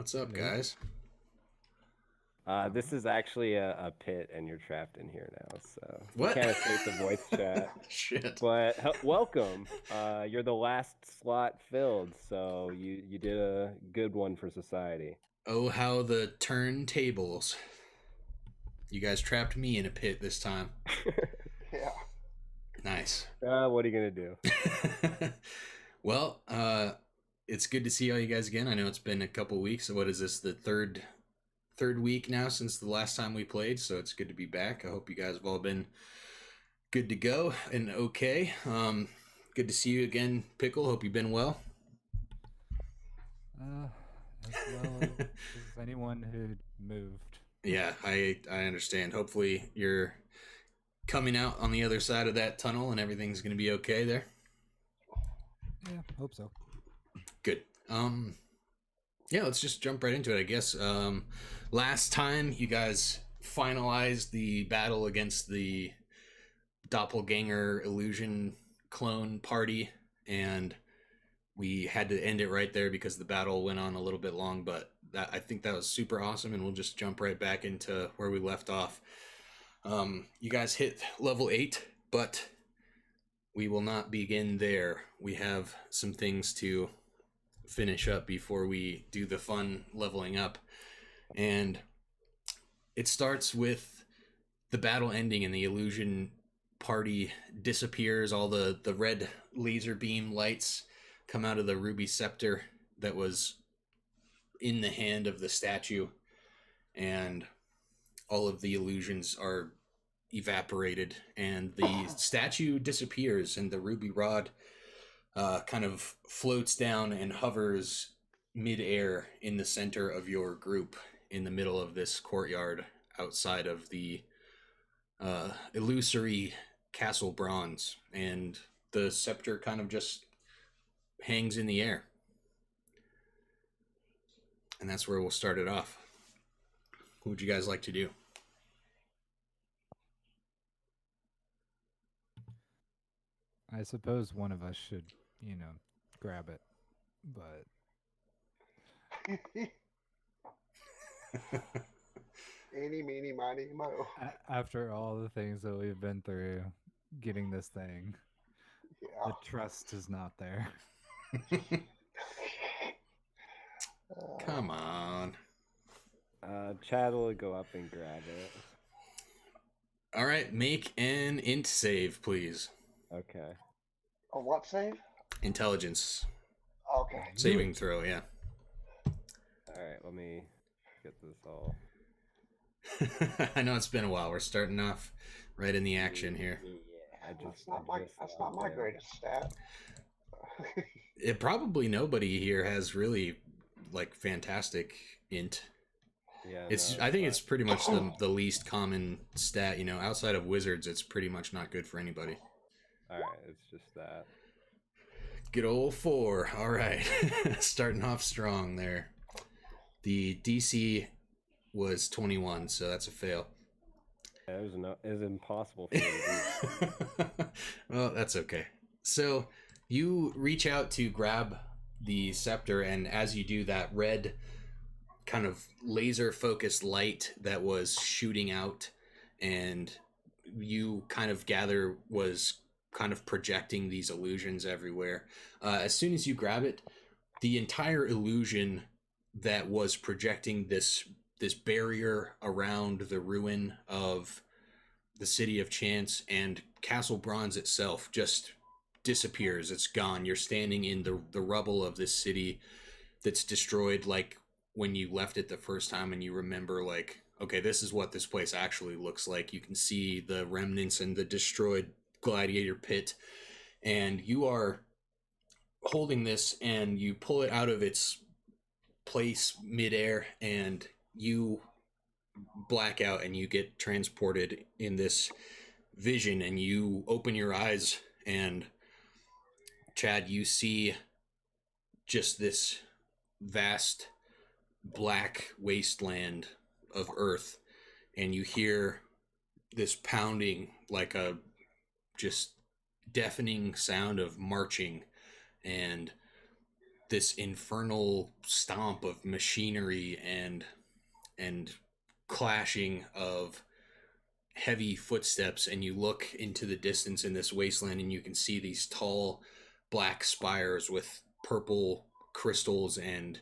What's up, Hello. guys? This is actually a pit, and you're trapped in here now, so you What? can't escape the voice chat. Shit. But welcome. You're the last slot filled, so you did a good one for society. Oh, how the turntables. You guys trapped me in a pit this time. Yeah. Nice. What are you gonna do? Well, it's good to see all you guys again. I know it's been a couple weeks. What is this? The third week now since the last time we played, so it's good to be back. I hope you guys have all been good to go and okay. Good to see you again, Pickle. Hope you've been well. As well as anyone who moved. Yeah, I understand. Hopefully you're coming out on the other side of that tunnel and everything's going to be okay there. Yeah, hope so. Good. Yeah, let's just jump right into it, I guess. Last time you guys finalized the battle against the doppelganger illusion clone party, and we had to end it right there because the battle went on a little bit long, but I think that was super awesome, and we'll just jump right back into where we left off. You guys hit level 8, but we will not begin there. We have some things to finish up before we do the fun leveling up. And it starts with the battle ending and the illusion party disappears. All the red laser beam lights come out of the ruby scepter that was in the hand of the statue, and all of the illusions are evaporated, and the statue disappears, and the ruby rod kind of floats down and hovers mid-air in the center of your group, in the middle of this courtyard outside of the illusory Castle Bronze, and the scepter kind of just hangs in the air. And that's where we'll start it off. What would you guys like to do? I suppose one of us should, grab it. But Eeny, meeny, miny, mo. after all the things that we've been through getting this thing, the Yeah. trust is not there. Come on. Chad will go up and grab it. All right, make an int save, please. Okay. A what save? Intelligence Okay. saving throw, yeah. All right. Let me get this all. I know it's been a while. We're starting off right in the action here. Yeah, That's not my greatest stat. Probably nobody here has really like fantastic int. Yeah. I think it's pretty much the least common stat, outside of wizards. It's pretty much not good for anybody. All right. It's just that. Good old 4. All right. Starting off strong there. The DC was 21, so that's a fail. Yeah, it was impossible for me to do. Well, that's okay. So you reach out to grab the scepter, and as you do, that red kind of laser focused light that was shooting out, and you kind of gather was kind of projecting these illusions everywhere. As soon as you grab it, the entire illusion that was projecting this barrier around the ruin of the City of Chance and Castle Bronze itself just disappears. It's gone. You're standing in the rubble of this city that's destroyed, like when you left it the first time, and you remember, like, okay, this is what this place actually looks like. You can see the remnants and the destroyed gladiator pit, and you are holding this, and you pull it out of its place midair, and you black out, and you get transported in this vision, and you open your eyes, and Chad, you see just this vast black wasteland of earth, and you hear this pounding, like a just deafening sound of marching, and this infernal stomp of machinery and clashing of heavy footsteps, and you look into the distance in this wasteland and you can see these tall black spires with purple crystals and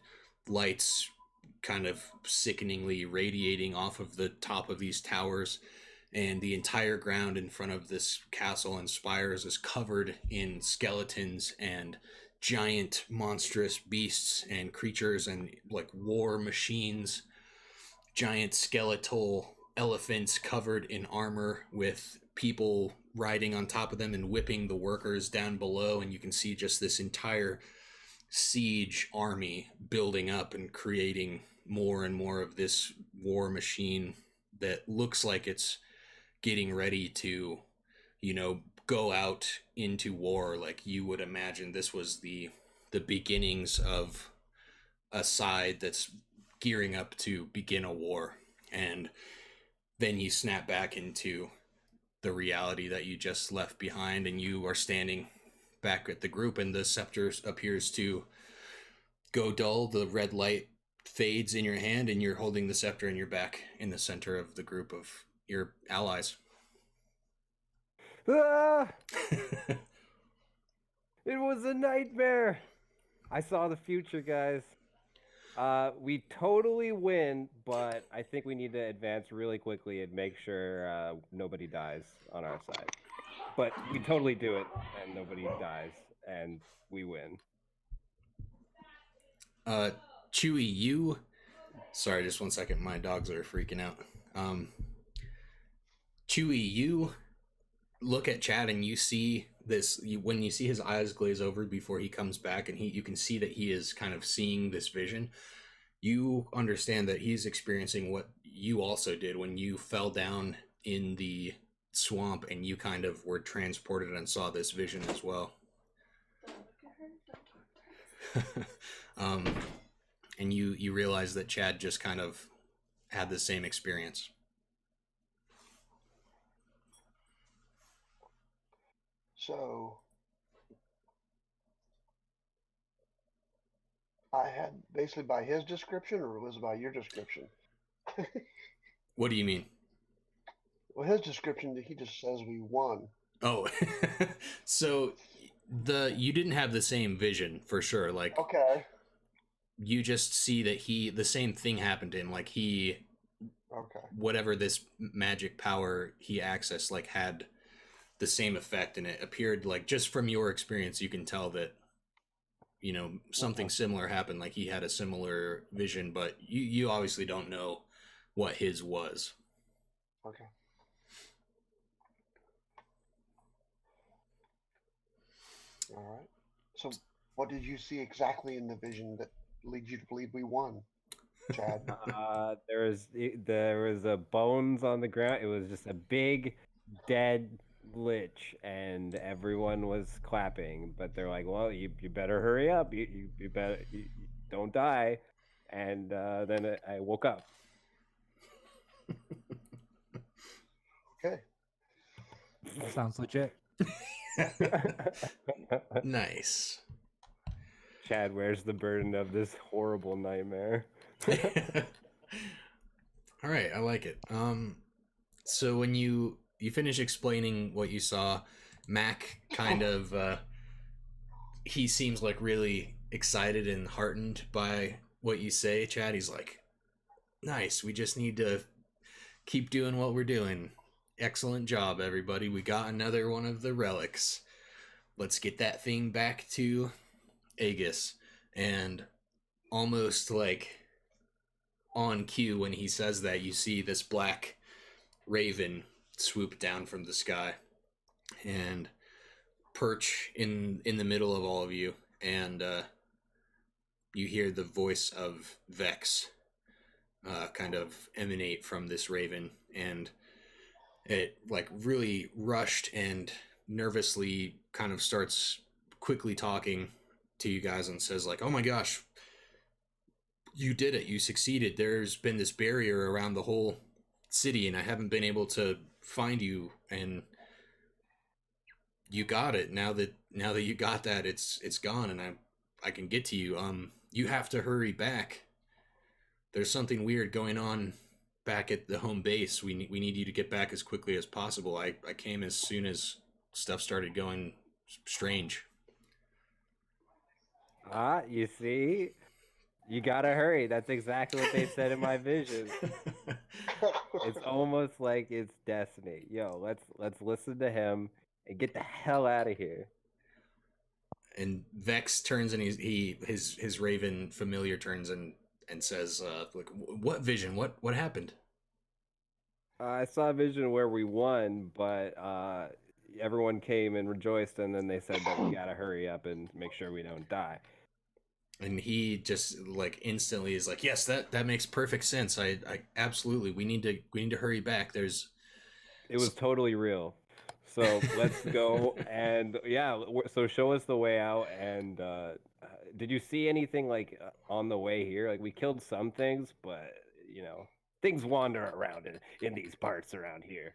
lights kind of sickeningly radiating off of the top of these towers, and the entire ground in front of this castle and spires is covered in skeletons and giant monstrous beasts and creatures and like war machines, giant skeletal elephants covered in armor with people riding on top of them and whipping the workers down below, and you can see just this entire siege army building up and creating more and more of this war machine that looks like it's getting ready to, go out into war. Like you would imagine this was the beginnings of a side that's gearing up to begin a war. And then you snap back into the reality that you just left behind, and you are standing back at the group, and the scepter appears to go dull. The red light fades in your hand, and you're holding the scepter, and you're back in the center of the group of your allies. Ah! It was a nightmare. I saw the future, guys. We totally win, but I think we need to advance really quickly and make sure nobody dies on our side. But we totally do it, and nobody dies, and we win. Chewie, sorry, just 1 second. My dogs are freaking out. Chewie, you look at Chad and you see this. When you see his eyes glaze over before he comes back, and you can see that he is kind of seeing this vision. You understand that he's experiencing what you also did when you fell down in the swamp, and you kind of were transported and saw this vision as well. And you realize that Chad just kind of had the same experience. So I had basically by his description, or was it by your description? What do you mean? Well, his description, he just says we won. Oh, so you didn't have the same vision for sure. Like, Okay. You just see that the same thing happened to him. Like Okay. whatever this magic power he accessed, like had the same effect, and it appeared like, just from your experience, you can tell that, something similar happened. Like he had a similar vision, but you obviously don't know what his was. Okay. All right. So what did you see exactly in the vision that leads you to believe we won, Chad? There was a bones on the ground. It was just a big dead lich, and everyone was clapping. But they're like, "Well, you better hurry up. You better you don't die." And then I woke up. Okay. Sounds legit. Nice. Chad, where's the burden of this horrible nightmare? All right, I like it. So when you finish explaining what you saw, Mac kind of he seems like really excited and heartened by what you say, Chad. He's like, "Nice. We just need to keep doing what we're doing. Excellent job, everybody. We got another one of the relics. Let's get that thing back to Aegis." And almost like on cue, when he says that, you see this black raven swoop down from the sky and perch in the middle of all of you, and you hear the voice of Vex kind of emanate from this raven, and it like really rushed and nervously kind of starts quickly talking to you guys and says like, "Oh my gosh, you did it. You succeeded. There's been this barrier around the whole city, and I haven't been able to find you, and you got it. Now that you got that, it's gone, and I can get to you. You have to hurry back. There's something weird going on back at the home base. We need you to get back as quickly as possible. I came as soon as stuff started going strange. Ah, you see, you gotta hurry. That's exactly what they said in my vision. It's almost like it's destiny. Yo, let's listen to him and get the hell out of here. And Vex turns and his Raven familiar turns and says, like, what vision? What happened? I saw a vision where we won, but everyone came and rejoiced, and then they said that we gotta hurry up and make sure we don't die. And he just like instantly is like, yes, that makes perfect sense. I absolutely we need to hurry back. There's It was totally real. So let's go and yeah. So show us the way out. And did you see anything like on the way here? Like we killed some things, but you know things wander around in these parts around here.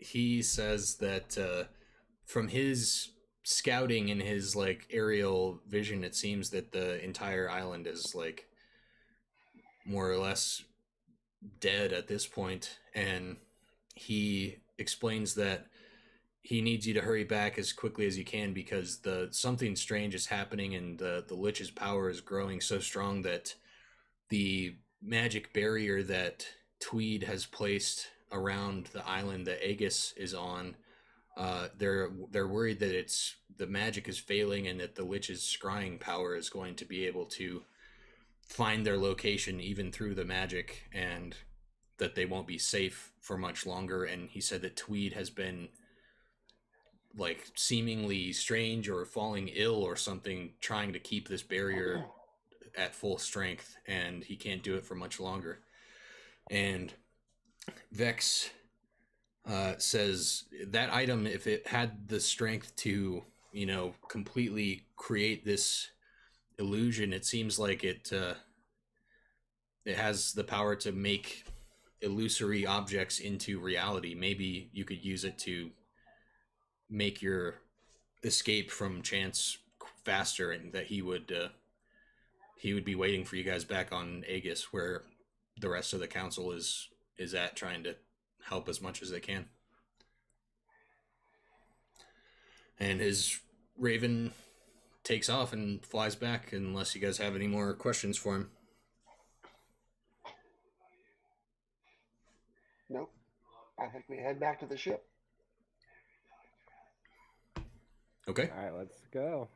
he says that from his scouting and his like aerial vision, it seems that the entire island is like more or less dead at this point, and he explains that he needs you to hurry back as quickly as you can because the something strange is happening and the lich's power is growing so strong that the magic barrier that Tweed has placed around the island that Aegis is on, they're worried that it's the magic is failing and that the lich's scrying power is going to be able to find their location even through the magic, and that they won't be safe for much longer. And he said that Tweed has been like seemingly strange or falling ill or something, trying to keep this barrier at full strength, and he can't do it for much longer. And Vex says that item, if it had the strength to, completely create this illusion, it seems like it has the power to make illusory objects into reality. Maybe you could use it to make your escape from Chance faster, and that he would be waiting for you guys back on Aegis, where the rest of the council is at, trying to help as much as they can. And his Raven takes off and flies back, unless you guys have any more questions for him. Nope. I think we head back to the ship. Okay. All right, let's go.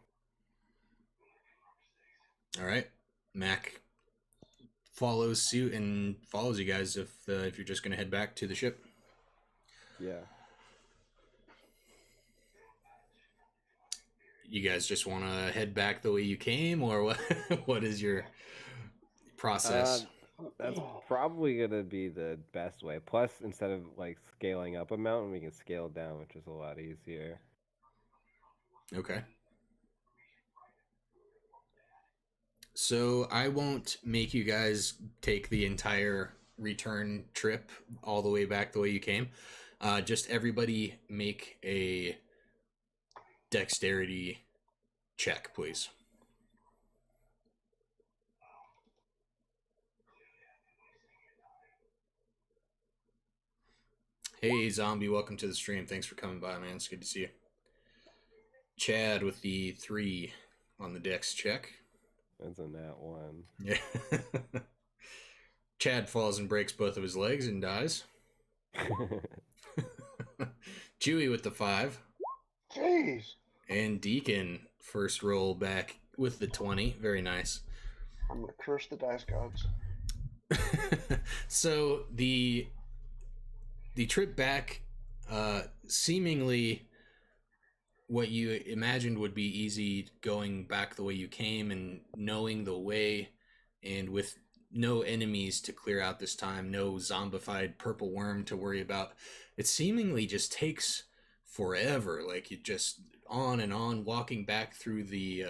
All right. Mac follows suit and follows you guys if you're just going to head back to the ship. Yeah. You guys just want to head back the way you came, or what? What is your process? That's probably gonna be the best way. Plus, instead of like scaling up a mountain, we can scale down, which is a lot easier. Okay. So I won't make you guys take the entire return trip all the way back the way you came. Just everybody make a dexterity check, please. Hey, Zombie, welcome to the stream. Thanks for coming by, man. It's good to see you. Chad with the 3 on the dex check. That's a nat 1. Yeah. Chad falls and breaks both of his legs and dies. Chewy with the 5. Jeez. And Deacon first roll back with the 20. Very nice. I'm gonna curse the dice gods. So the trip back, seemingly what you imagined would be easy, going back the way you came and knowing the way, and with no enemies to clear out this time, no zombified purple worm to worry about. It seemingly just takes forever. Like you just on and on, walking back through the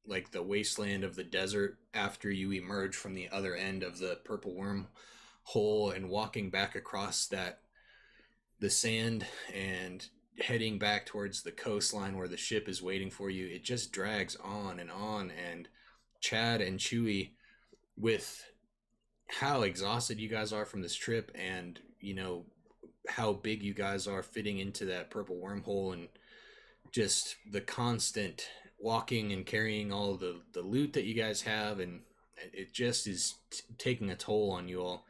like the wasteland of the desert after you emerge from the other end of the purple worm hole, and walking back across the sand, and heading back towards the coastline where the ship is waiting for you, it just drags on, and Chad and Chewie, with how exhausted you guys are from this trip, and how big you guys are fitting into that purple wormhole, and just the constant walking and carrying all the loot that you guys have, and it just is taking a toll on you all,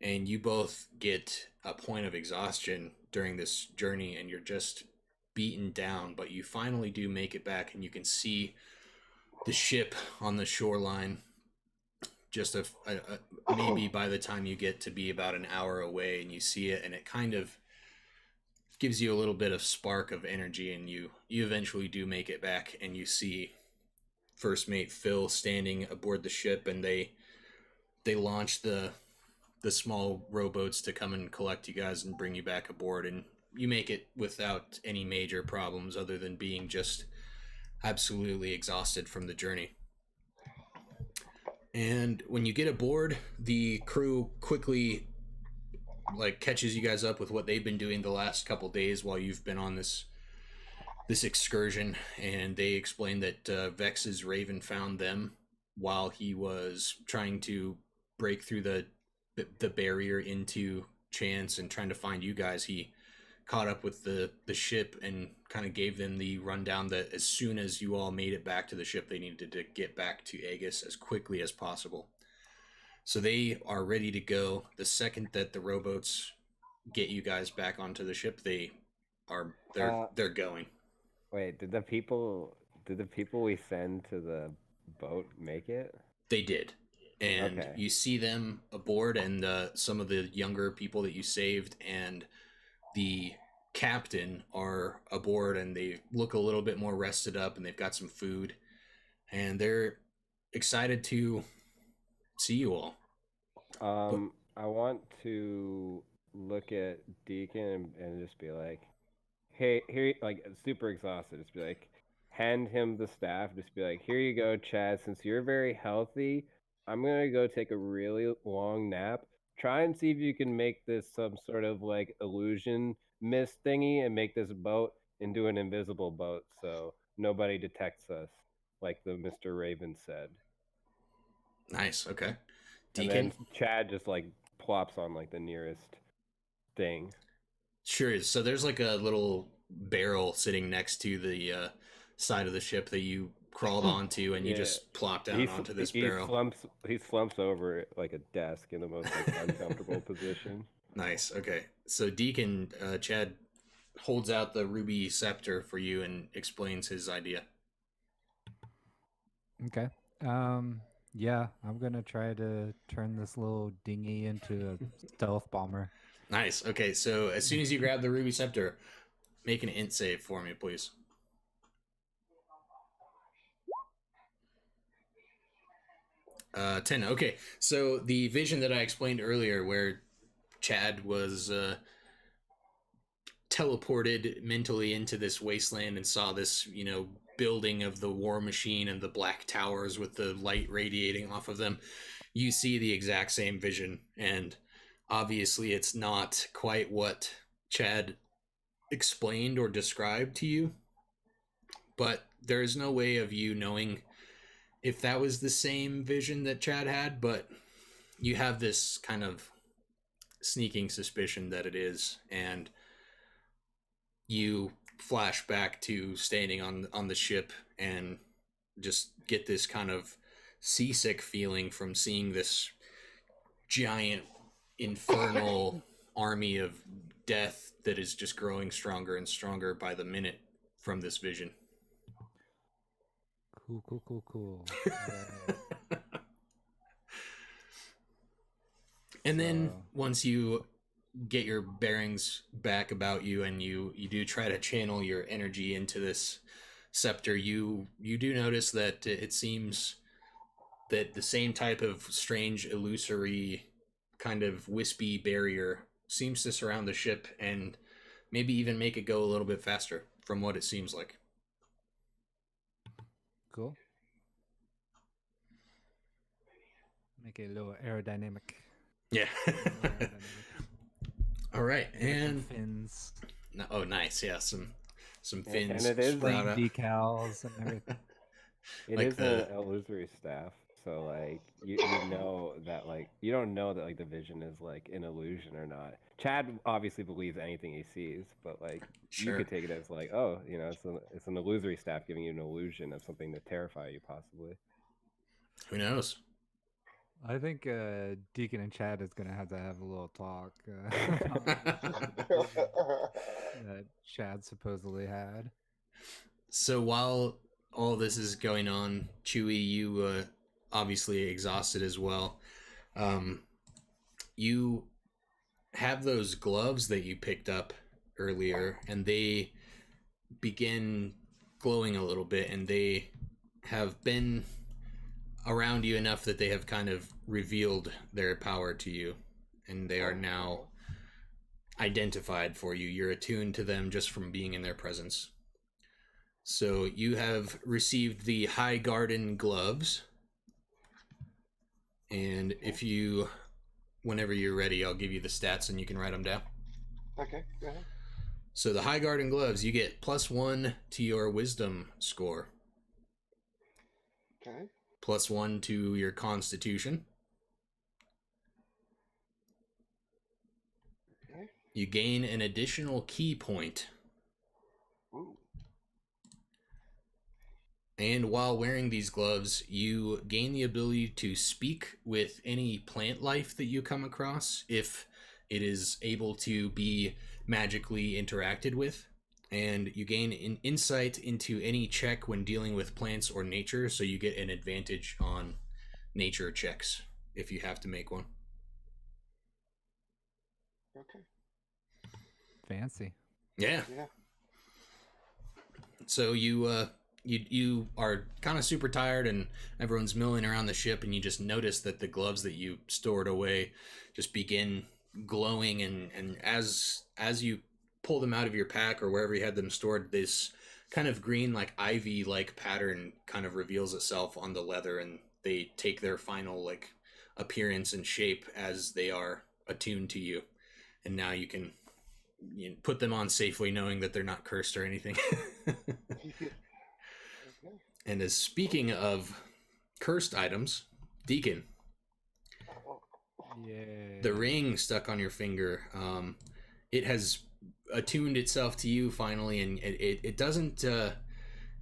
and you both get a point of exhaustion during this journey, and you're just beaten down, but you finally do make it back, and you can see the ship on the shoreline just maybe by the time you get to be about an hour away, and you see it, and it kind of gives you a little bit of spark of energy, and you eventually do make it back, and you see First Mate Phil standing aboard the ship, and they launch the small rowboats to come and collect you guys and bring you back aboard, and you make it without any major problems other than being just absolutely exhausted from the journey. And when you get aboard, the crew quickly catches you guys up with what they've been doing the last couple days while you've been on this excursion, and they explain that Vex's Raven found them while he was trying to break through the barrier into Chance and trying to find you guys. He caught up with the ship and kind of gave them the rundown that as soon as you all made it back to the ship, they needed to get back to Aegis as quickly as possible. So they are ready to go. The second that the rowboats get you guys back onto the ship, they're going. Wait, did the people we send to the boat make it? They did. And Okay. you see them aboard, and some of the younger people that you saved and the captain are aboard, and they look a little bit more rested up, and they've got some food, and they're excited to see you all. I want to look at Deacon and just be like, hey, here, like, super exhausted. Just be like, hand him the staff. Just be like, here you go, Chad. Since you're very healthy, I'm gonna go take a really long nap. Try and see if you can make this some sort of like illusion mist thingy and make this boat into an invisible boat so nobody detects us, like the Mr. Raven said. Nice. Okay. And Deacon? then Chad just like plops on like the nearest thing. Sure. So there's like a little barrel sitting next to the side of the ship that you crawled onto, and you just plop down onto this barrel. He slumps over it like a desk in the most like, uncomfortable position. Nice. Okay. So Deacon, Chad holds out the ruby scepter for you and explains his idea. Okay. Yeah, I'm gonna try to turn this little dinghy into a stealth bomber. Nice. Okay, so as soon as you grab the ruby scepter, make an int save for me, please. 10. Okay, so the vision that I explained earlier, where Chad was teleported mentally into this wasteland and saw this, building of the war machine and the black towers with the light radiating off of them, you see the exact same vision, and obviously it's not quite what Chad explained or described to you, but there is no way of you knowing if that was the same vision that Chad had, but you have this kind of sneaking suspicion that it is, and you flash back to standing on the ship and just get this kind of seasick feeling from seeing this giant infernal army of death that is just growing stronger and stronger by the minute from this vision. Cool. And then once you get your bearings back about you, and you do try to channel your energy into this scepter, you do notice that it seems that the same type of strange illusory kind of wispy barrier seems to surround the ship and maybe even make it go a little bit faster from what it seems like. Cool. Make it a little aerodynamic. Yeah. All right, and fins. Oh, nice. Yeah, some And fins it is sprout Flame out. decals and everything. It Like is an illusory staff, so like you know that like you don't know that like the vision is like an illusion or not. Chad obviously believes anything he sees, but like you Sure. could take it as like, oh, you know, it's an illusory staff giving you an illusion of something to terrify you, possibly. Who knows? I think Deacon and Chad is gonna have to have a little talk that Chad supposedly had. So while all this is going on, Chewie, you obviously exhausted as well. You have those gloves that you picked up earlier, and they begin glowing a little bit, and they have been around you enough that they have kind of revealed their power to you, and they are now identified for you. You're attuned to them just from being in their presence. So you have received the High Garden gloves, and if you, whenever you're ready, I'll give you the stats and you can write them down. Okay, go ahead. So the High Garden gloves, you get +1 to your Wisdom score, Okay. +1 to your Constitution. Okay. You gain an additional key point. Ooh. And while wearing these gloves, you gain the ability to speak with any plant life that you come across if it is able to be magically interacted with. And you gain an insight into any check when dealing with plants or nature, so you get an advantage on nature checks if you have to make one. Okay. Fancy. Yeah. Yeah. So you are kind of super tired, and everyone's milling around the ship, and you just notice that the gloves that you stored away just begin glowing, and as you pull them out of your pack or wherever you had them stored, this kind of green like ivy like pattern kind of reveals itself on the leather, and they take their final like appearance and shape as they are attuned to you, and now you can put them on safely knowing that they're not cursed or anything. Okay. And as speaking of cursed items, Deacon, Yeah. the ring stuck on your finger, it has attuned itself to you finally, and it doesn't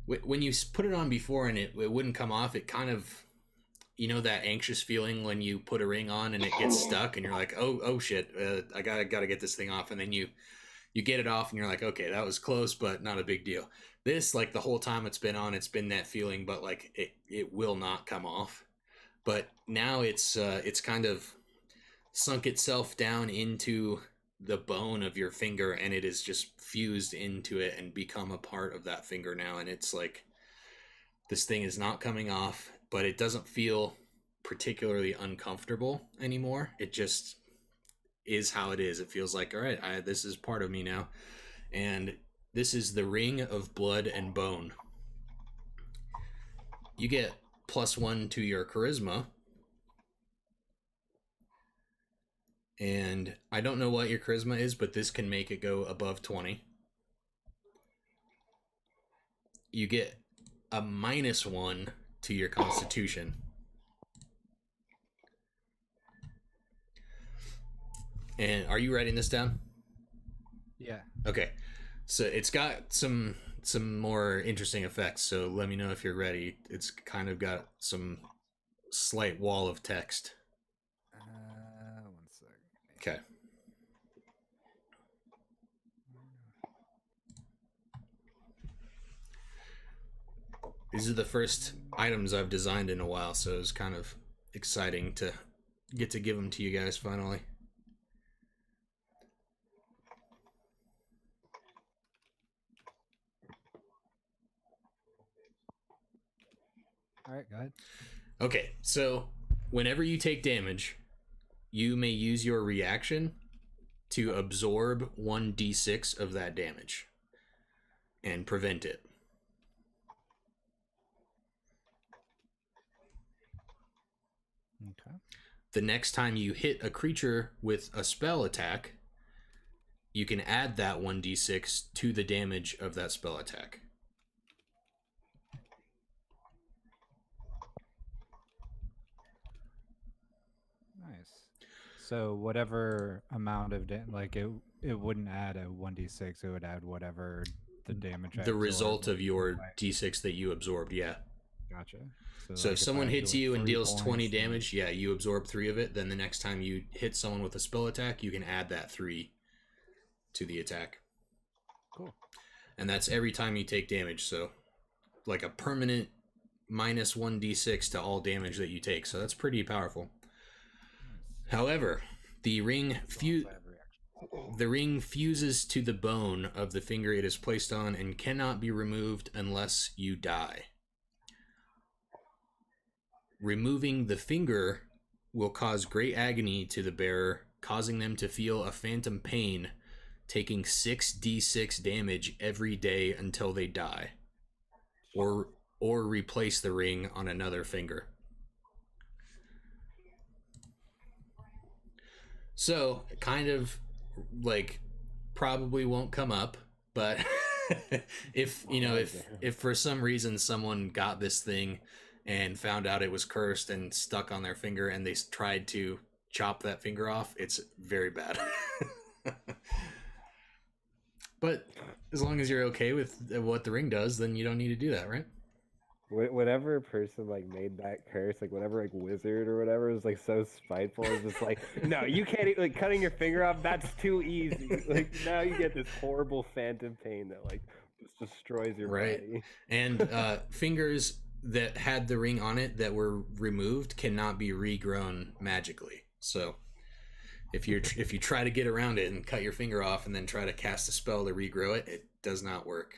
when you put it on before and it wouldn't come off, it kind of, that anxious feeling when you put a ring on and it gets stuck and you're like, oh shit, I gotta get this thing off, and then you get it off and you're like, okay, that was close, but not a big deal. This, like, the whole time it's been on, it's been that feeling, but like it will not come off. But now it's kind of sunk itself down into the bone of your finger, and it is just fused into it and become a part of that finger now. And it's like, this thing is not coming off, but it doesn't feel particularly uncomfortable anymore. It just is how it is. It feels like, all right, this is part of me now. And this is the Ring of Blood and Bone. You get +1 to your charisma. And I don't know what your charisma is, but this can make it go above 20. You get a -1 to your constitution. And are you writing this down? Yeah. Okay. So it's got some more interesting effects, so let me know if you're ready. It's kind of got some slight wall of text. 1 sec. Okay. These are the first items I've designed in a while, so it's kind of exciting to get to give them to you guys finally. All right, go ahead. Okay, so whenever you take damage, you may use your reaction to absorb 1d6 of that damage and prevent it. Okay. The next time you hit a creature with a spell attack, you can add that 1d6 to the damage of that spell attack. Nice. So whatever amount of like it wouldn't add a 1d6. It would add whatever the damage. The result of your d6 that you absorbed. Yeah. Gotcha. So like if someone I hits do, like, you and 3 deals 20 points, then- damage, yeah, you absorb 3 of it. Then the next time you hit someone with a spell attack, you can add that 3 to the attack. Cool. And that's every time you take damage. So like a permanent minus 1d6 to all damage that you take. So that's pretty powerful. However, the ring fuses to the bone of the finger it is placed on and cannot be removed unless you die. Removing the finger will cause great agony to the bearer, causing them to feel a phantom pain, taking 6d6 damage every day until they die. Or replace the ring on another finger. So, kind of like probably won't come up, but if for some reason someone got this thing and found out it was cursed and stuck on their finger and they tried to chop that finger off, it's very bad. But as long as you're okay with what the ring does, then you don't need to do that, right? Whatever person like made that curse, like whatever like wizard or whatever is like so spiteful, is just like, no, you can't like cutting your finger off. That's too easy. Like now you get this horrible phantom pain that like just destroys your body. And fingers that had the ring on it that were removed cannot be regrown magically. So if you try to get around it and cut your finger off and then try to cast a spell to regrow it, it does not work.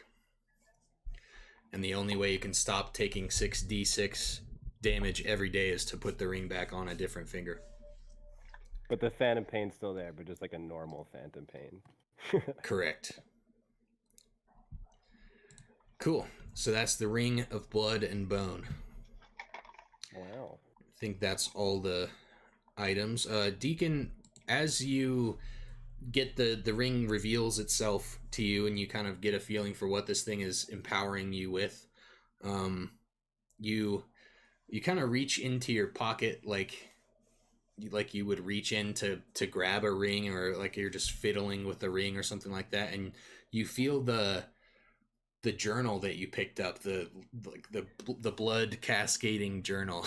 And the only way you can stop taking 6d6 damage every day is to put the ring back on a different finger. But the phantom pain's still there, but just like a normal phantom pain. Correct. Cool. So that's the Ring of Blood and Bone. Wow. I think that's all the items. Deacon, as you get the ring reveals itself to you and you kind of get a feeling for what this thing is empowering you with, you kind of reach into your pocket like you would reach in to grab a ring, or like you're just fiddling with the ring or something like that, and you feel the journal that you picked up, the blood cascading journal.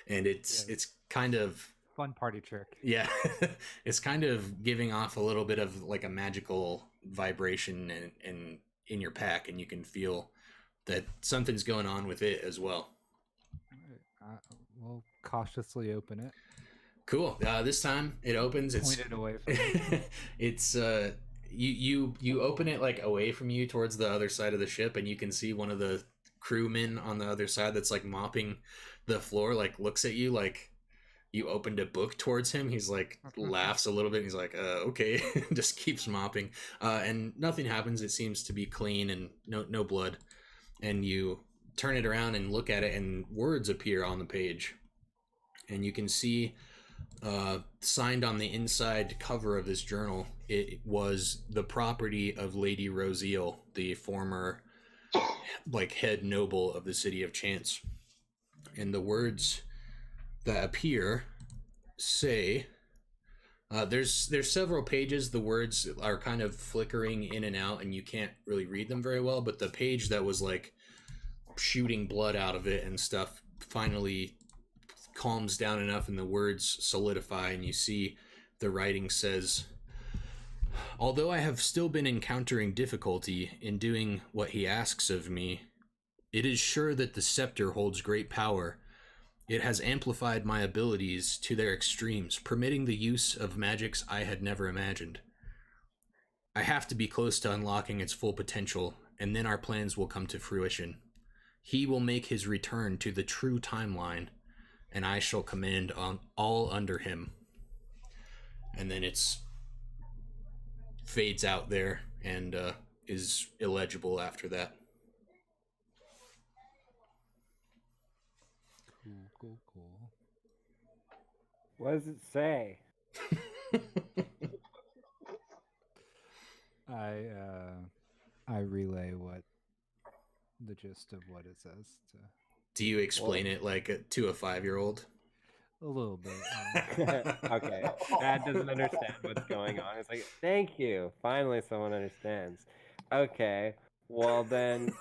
And it's kind of fun party trick. Yeah. It's kind of giving off a little bit of like a magical vibration in your pack, and you can feel that something's going on with it as well. We'll cautiously open it. Cool. This time it opens. It's pointed away from you. It's you open it like away from you towards the other side of the ship, and you can see one of the crewmen on the other side that's like mopping the floor, like looks at you like you opened a book towards him. He's like laughs a little bit. He's like, okay, just keeps mopping. And nothing happens. It seems to be clean and no blood. And you turn it around and look at it, and words appear on the page. And you can see signed on the inside cover of this journal, it was the property of Lady Rosiel, the former like head noble of the city of Chance. And the words that appear say, there's several pages. The words are kind of flickering in and out, and you can't really read them very well, but the page that was like shooting blood out of it and stuff finally calms down enough, and the words solidify, and you see the writing says, although I have still been encountering difficulty in doing what he asks of me, it is sure that the scepter holds great power. It has amplified my abilities to their extremes, permitting the use of magics I had never imagined. I have to be close to unlocking its full potential, and then our plans will come to fruition. He will make his return to the true timeline, and I shall command on all under him. And then it's fades out there and is illegible after that. Cool. What does it say? I relay what the gist of what it says to Do you explain it like to a 5-year-old? a little bit. Okay, Dad doesn't understand what's going on. It's like, thank you. Finally, someone understands. Okay, well then,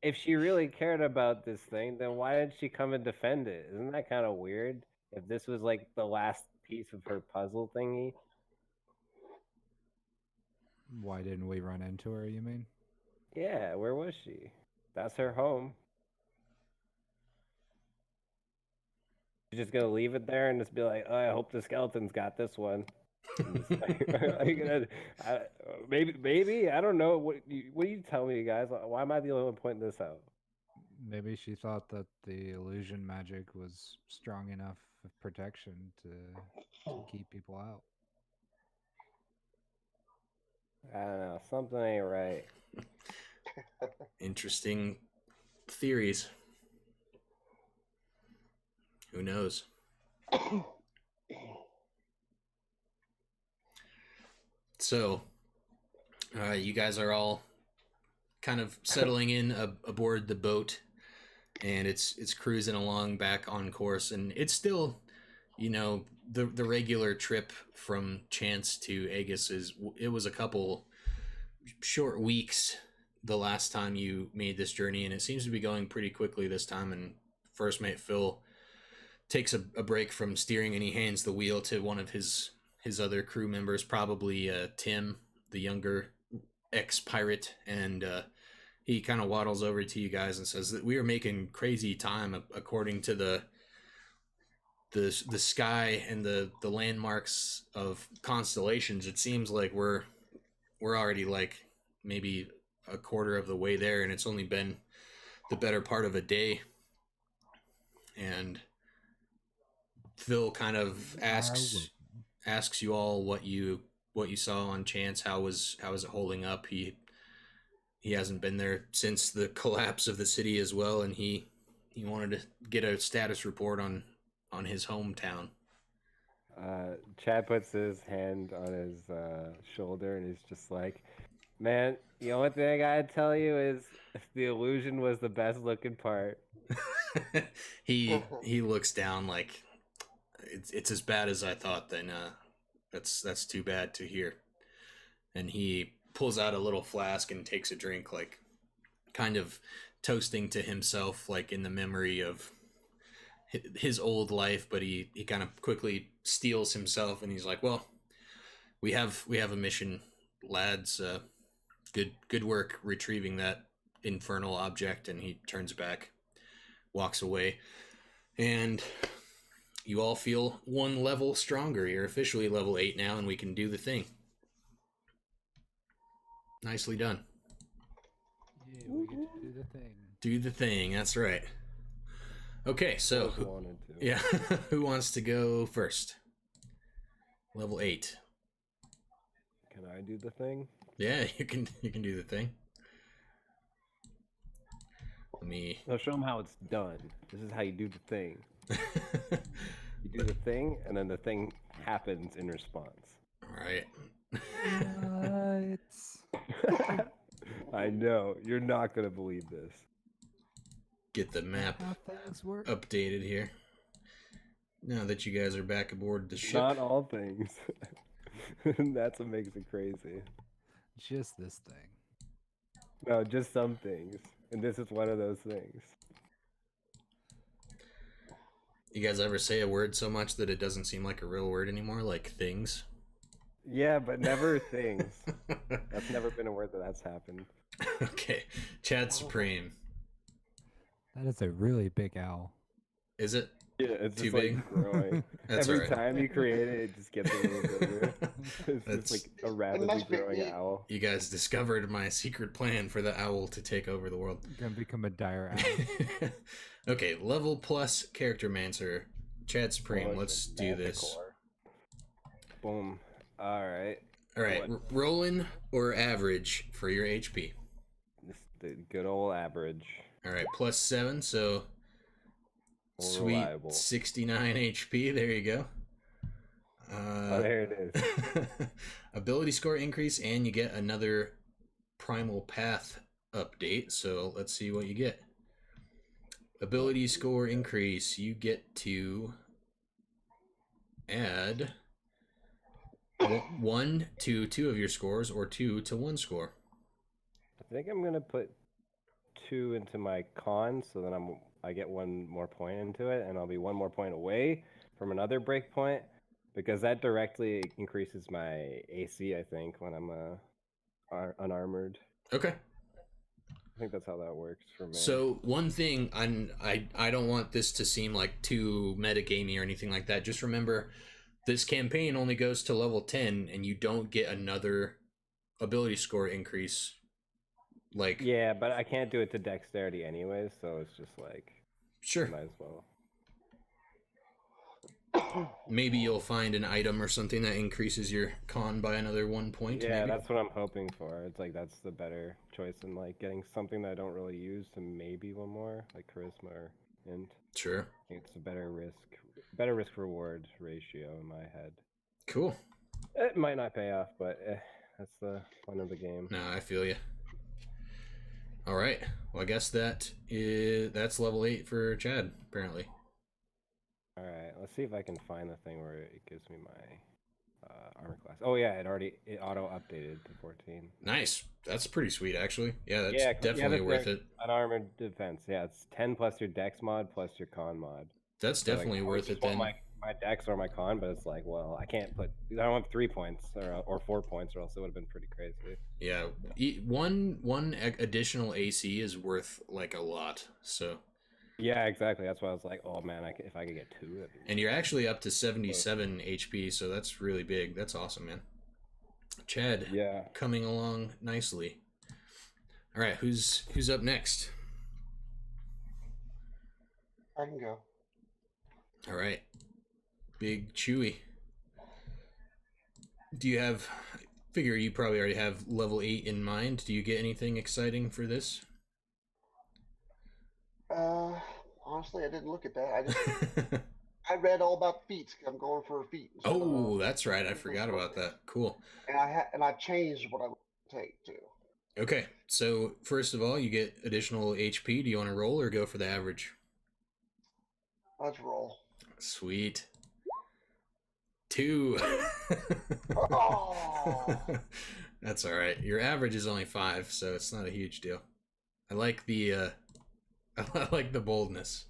if she really cared about this thing, then why did she come and defend it? Isn't that kind of weird? If this was like the last piece of her puzzle thingy, Why didn't we run into her, you mean? yeah, where was she? That's her home. She's just gonna leave it there and just be like, "Oh, I hope the skeleton's got this one." And just like, are you gonna, maybe I don't know. What do you tell me, guys? Why am I the only one pointing this out? Maybe she thought that the illusion magic was strong enough of protection to keep people out. I don't know. Something ain't right. Interesting theories. Who knows? So, you guys are all kind of settling in aboard the boat, and it's cruising along back on course, and it's still, the regular trip from Chance to Aegis it was a couple short weeks the last time you made this journey, and it seems to be going pretty quickly this time. And first mate Phil takes a break from steering, and he hands the wheel to one of his other crew members, probably Tim, the younger ex-pirate, and he kind of waddles over to you guys and says that we are making crazy time according to the sky and the landmarks of constellations. It seems like we're already like maybe a quarter of the way there, and it's only been the better part of a day. And Phil kind of asks you all what you saw on Chance. How is it holding up? He hasn't been there since the collapse of the city as well, and he wanted to get a status report on his hometown. Chad puts his hand on his shoulder and he's just like, "Man, the only thing I gotta tell you is the illusion was the best looking part." he looks down like it's as bad as I thought. Then that's too bad to hear. And he pulls out a little flask and takes a drink, like kind of toasting to himself, like in the memory of his old life. But he kind of quickly steels himself, and he's like, "Well, we have a mission, lads. Good work retrieving that infernal object." And he turns back, walks away, and you all feel one level stronger. You're officially level 8 now, and we can do the thing. Nicely done. Yeah, we get to do the thing. Do the thing, that's right. Okay, so Wanted to. yeah, who wants to go first? Level 8. Can I do the thing? Yeah, you can do the thing. Let me I'll show them how it's done. This is how you do the thing. You do the thing, and then the thing happens in response. All right. What? I know. You're not going to believe this. Get the map How things work? updated here. Now that you guys are back aboard the ship. Not all things. That's what makes it crazy. Just this thing. No, just some things. And this is one of those things. You guys ever say a word so much that it doesn't seem like a real word anymore, like things? Yeah, but never things. That's never been a word that's happened. Okay. Chad Supreme. That is a really big owl. Is it? Yeah, it's Too just big? like growing. That's Every all right. time you create it, it just gets a little bigger. It's That's- just like a rapidly must be growing neat. owl. You guys discovered my secret plan for the owl to take over the world. Gonna become a dire owl. Okay, level plus character mancer. Chad Supreme, Or let's just do this. manticore. Boom. All right. All right, What? rolling or average for your HP. This the good old average. All right, plus 7, so More sweet reliable. 69 HP. There you go. Oh, there it is. Ability score increase, and you get another Primal Path update. So let's see what you get. Ability score increase. You get to add 1 to 2 of your scores, or 2 to 1 score. I think I'm gonna put 2 into my con, so then I get 1 more point into it, and I'll be 1 more point away from another break point, because that directly increases my AC. I think when I'm unarmored. Okay. I think that's how that works for me. So one thing, I don't want this to seem like too metagamey or anything like that. Just remember, this campaign only goes to level 10, and you don't get another ability score increase. Like, yeah, but I can't do it to dexterity anyways, so it's just like, sure, might as well. maybe you'll find an item or something that increases your con by another 1 point. Yeah, maybe. that's what I'm hoping for. It's like that's the better choice than like getting something that I don't really use to maybe 1 more, like charisma or int. Sure. I think it's a better risk reward ratio in my head. Cool. It might not pay off, but that's the fun of the game. No, I feel you. All right. Well, I guess that's level 8 for Chad, apparently. All right, let's see if I can find the thing where it gives me my armor class. Oh yeah, it auto updated to 14. Nice. That's pretty sweet, actually. Yeah, that's definitely worth it. Unarmored defense. Yeah, it's 10 plus your dex mod plus your con mod. That's definitely worth it then. My dex or my con, but it's like, well, I can't put. I don't have 3 points or 4 points, or else it would have been pretty crazy. Yeah, one additional AC is worth like a lot. So. Yeah, exactly. That's why I was like, oh man, if I could get 2. That'd be and you're actually up to 77 HP, so that's really big. That's awesome, man. Chad, yeah, coming along nicely. All right, who's up next? I can go. All right, Big Chewy. Do you have? I figure you probably already have level 8 in mind. Do you get anything exciting for this? Honestly, I didn't look at that. I read all about feats. I'm going for a feat. Oh, that's right. I forgot about that. Cool. And I changed what I would take too. Okay, so first of all, you get additional HP. Do you want to roll or go for the average? Let's roll. Sweet. 2. Oh. That's all right. Your average is only 5, so it's not a huge deal. I like the I like the boldness.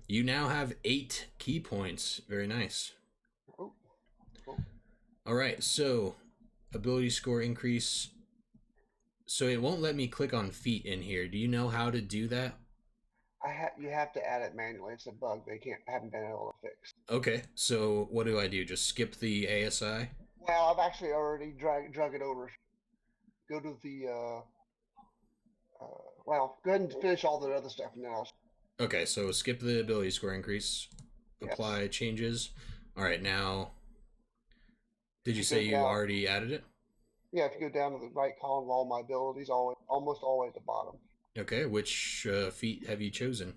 You now have 8 key points. Very nice. Oh. Cool. All right, so ability score increase. So it won't let me click on feat in here. Do you know how to do that? You have to add it manually. It's a bug they haven't been able to fix. Okay, so what do I do? Just skip the ASI? Well, I've actually already drug it over. Go to the well, go ahead and finish all the other stuff now. Okay, so skip the ability score increase. Apply changes. All right, now, did you say you already added it? Yeah, if you go down to the right column of all my abilities, almost always at the bottom. Okay, which feat have you chosen?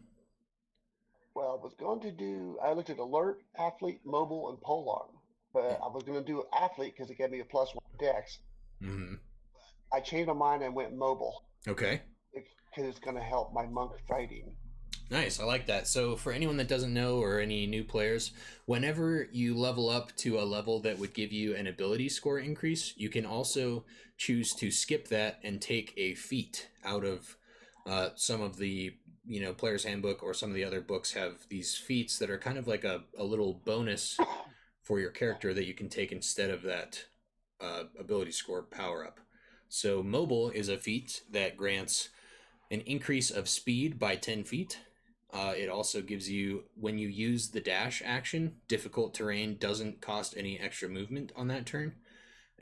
Well, I was going to do, I looked at alert, athlete, mobile, and polearm. But I was going to do athlete because it gave me a +1 dex. Mm-hmm. I changed my mind and went mobile. Okay. Because it's going to help my monk fighting. Nice, I like that. So for anyone that doesn't know or any new players, whenever you level up to a level that would give you an ability score increase, you can also choose to skip that and take a feat out of some of the, Player's Handbook or some of the other books have these feats that are kind of like a little bonus for your character that you can take instead of that ability score power up. So mobile is a feat that grants an increase of speed by 10 feet. It also gives you, when you use the dash action, difficult terrain doesn't cost any extra movement on that turn.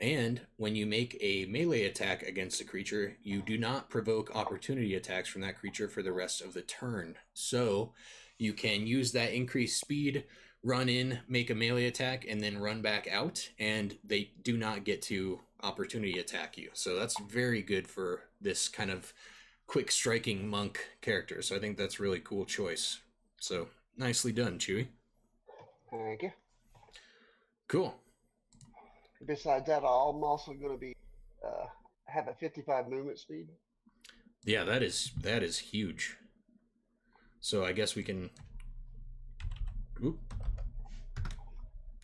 And when you make a melee attack against a creature, you do not provoke opportunity attacks from that creature for the rest of the turn. So you can use that increased speed, run in, make a melee attack, and then run back out, and they do not get to opportunity attack you. So that's very good for this kind of quick striking monk character. So I think that's a really cool choice. So nicely done, Chewy. Thank you. Cool. Besides that, I'm also going to be have a 55 movement speed. Yeah, that is huge. So I guess we can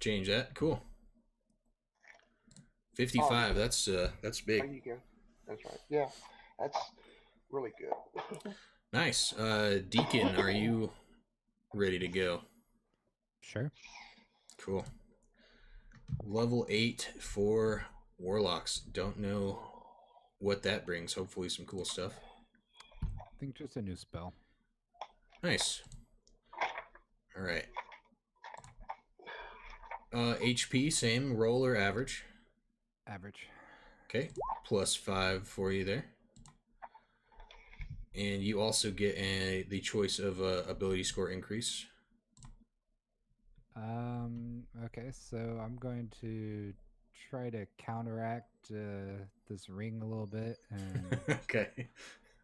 change that. Cool. 55. That's big. Oh, you go. That's right. Yeah, that's really good. Nice. Deacon, are you ready to go? Sure. Cool. Level 8 for Warlocks. Don't know what that brings. Hopefully some cool stuff. I think just a new spell. Nice. All right. HP, same. Roll or average? Average. Okay. +5 for you there. And you also get the choice of ability score increase. Okay, so I'm going to try to counteract this ring a little bit and Okay.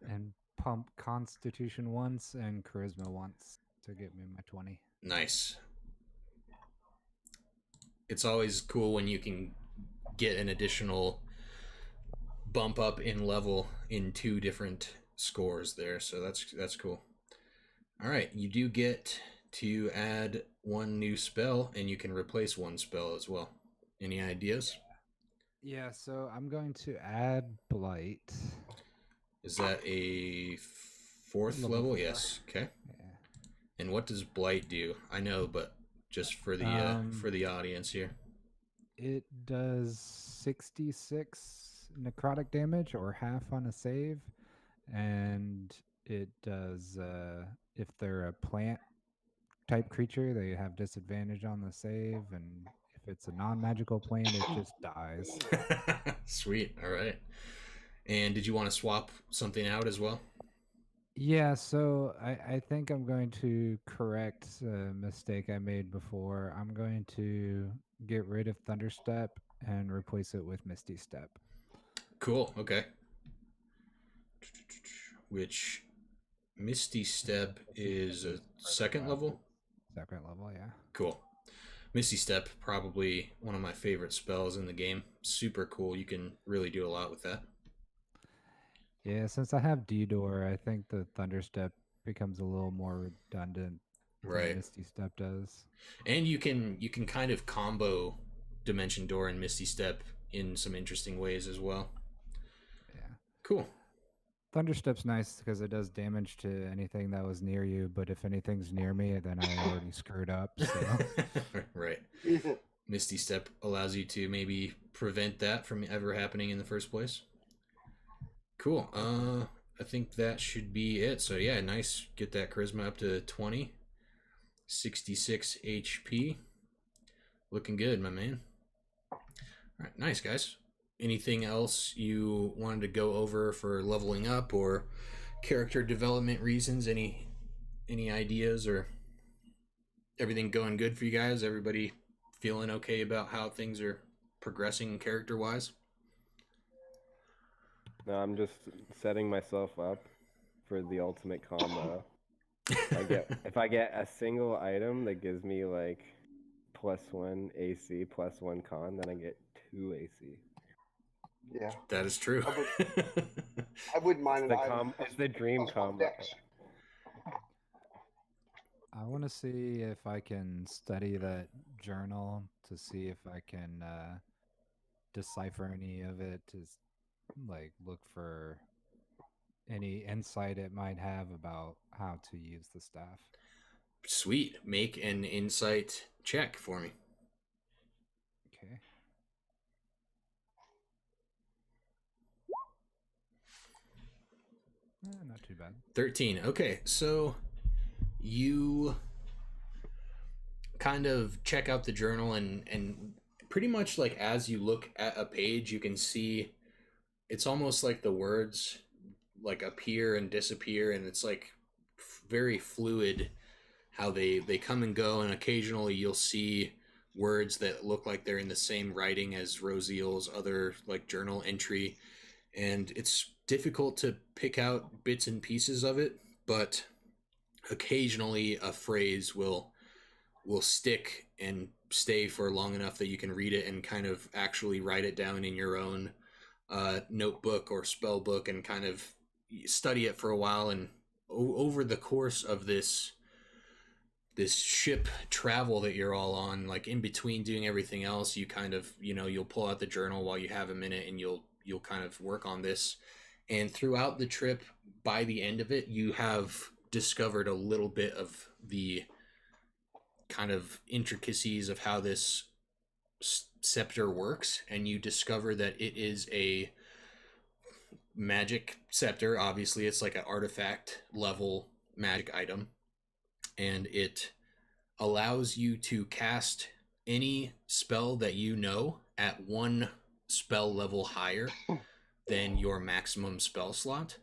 and pump Constitution once and Charisma once to get me my 20. Nice. It's always cool when you can get an additional bump up in level in 2 different scores there, so that's cool. All right, you do get to add 1 new spell, and you can replace 1 spell as well. Any ideas? Yeah, so I'm going to add Blight. Is that a 4th level? 4. Yes. Okay. Yeah. And what does Blight do? I know, but just for the audience here. It does 66 necrotic damage or half on a save, and it does if they're a plant type creature, they have disadvantage on the save, and if it's a non-magical plant, it just dies. Sweet. All right. And did you want to swap something out as well? Yeah, so I think I'm going to correct a mistake I made before. I'm going to get rid of Thunderstep and replace it with Misty Step. Cool. Okay. Which Misty Step is a 2nd level? 2nd level, yeah. Cool. Misty Step, probably one of my favorite spells in the game. Super cool. You can really do a lot with that. Yeah, since I have D-Door, I think the Thunderstep becomes a little more redundant than Misty Step does. And you can kind of combo Dimension Door and Misty Step in some interesting ways as well. Yeah. Cool. Thunderstep's nice because it does damage to anything that was near you, but if anything's near me, then I already screwed up. So. Right. Misty Step allows you to maybe prevent that from ever happening in the first place. Cool. I think that should be it. So yeah, nice. Get that charisma up to 20. 66 HP. Looking good, my man. All right, nice, guys. Anything else you wanted to go over for leveling up or character development reasons? Any ideas, or everything going good for you guys? Everybody feeling okay about how things are progressing character-wise? No, I'm just setting myself up for the ultimate combo. If I get a single item that gives me like +1 AC, +1 con, then I get 2 AC. Yeah, that is true. I wouldn't mind it's the dream combo. I want to see if I can study that journal to see if I can decipher any of it, to like look for any insight it might have about how to use the staff. Sweet. Make an insight check for me. Okay. Not too bad. 13. Okay, so you kind of check out the journal, and pretty much like as you look at a page, you can see it's almost like the words like appear and disappear, and it's like very fluid how they come and go, and occasionally you'll see words that look like they're in the same writing as Rosiel's other like journal entry, and it's difficult to pick out bits and pieces of it, but occasionally a phrase will will stick and stay for long enough that you can read it and kind of actually write it down in your own notebook or spell book and kind of study it for a while. And over the course of this ship travel that you're all on, like in between doing everything else, you kind of, you'll pull out the journal while you have a minute and you'll kind of work on this. And throughout the trip, by the end of it, you have discovered a little bit of the kind of intricacies of how this scepter works, and you discover that it is a magic scepter. Obviously, it's like an artifact level magic item, and it allows you to cast any spell that you know at one spell level higher than your maximum spell slot,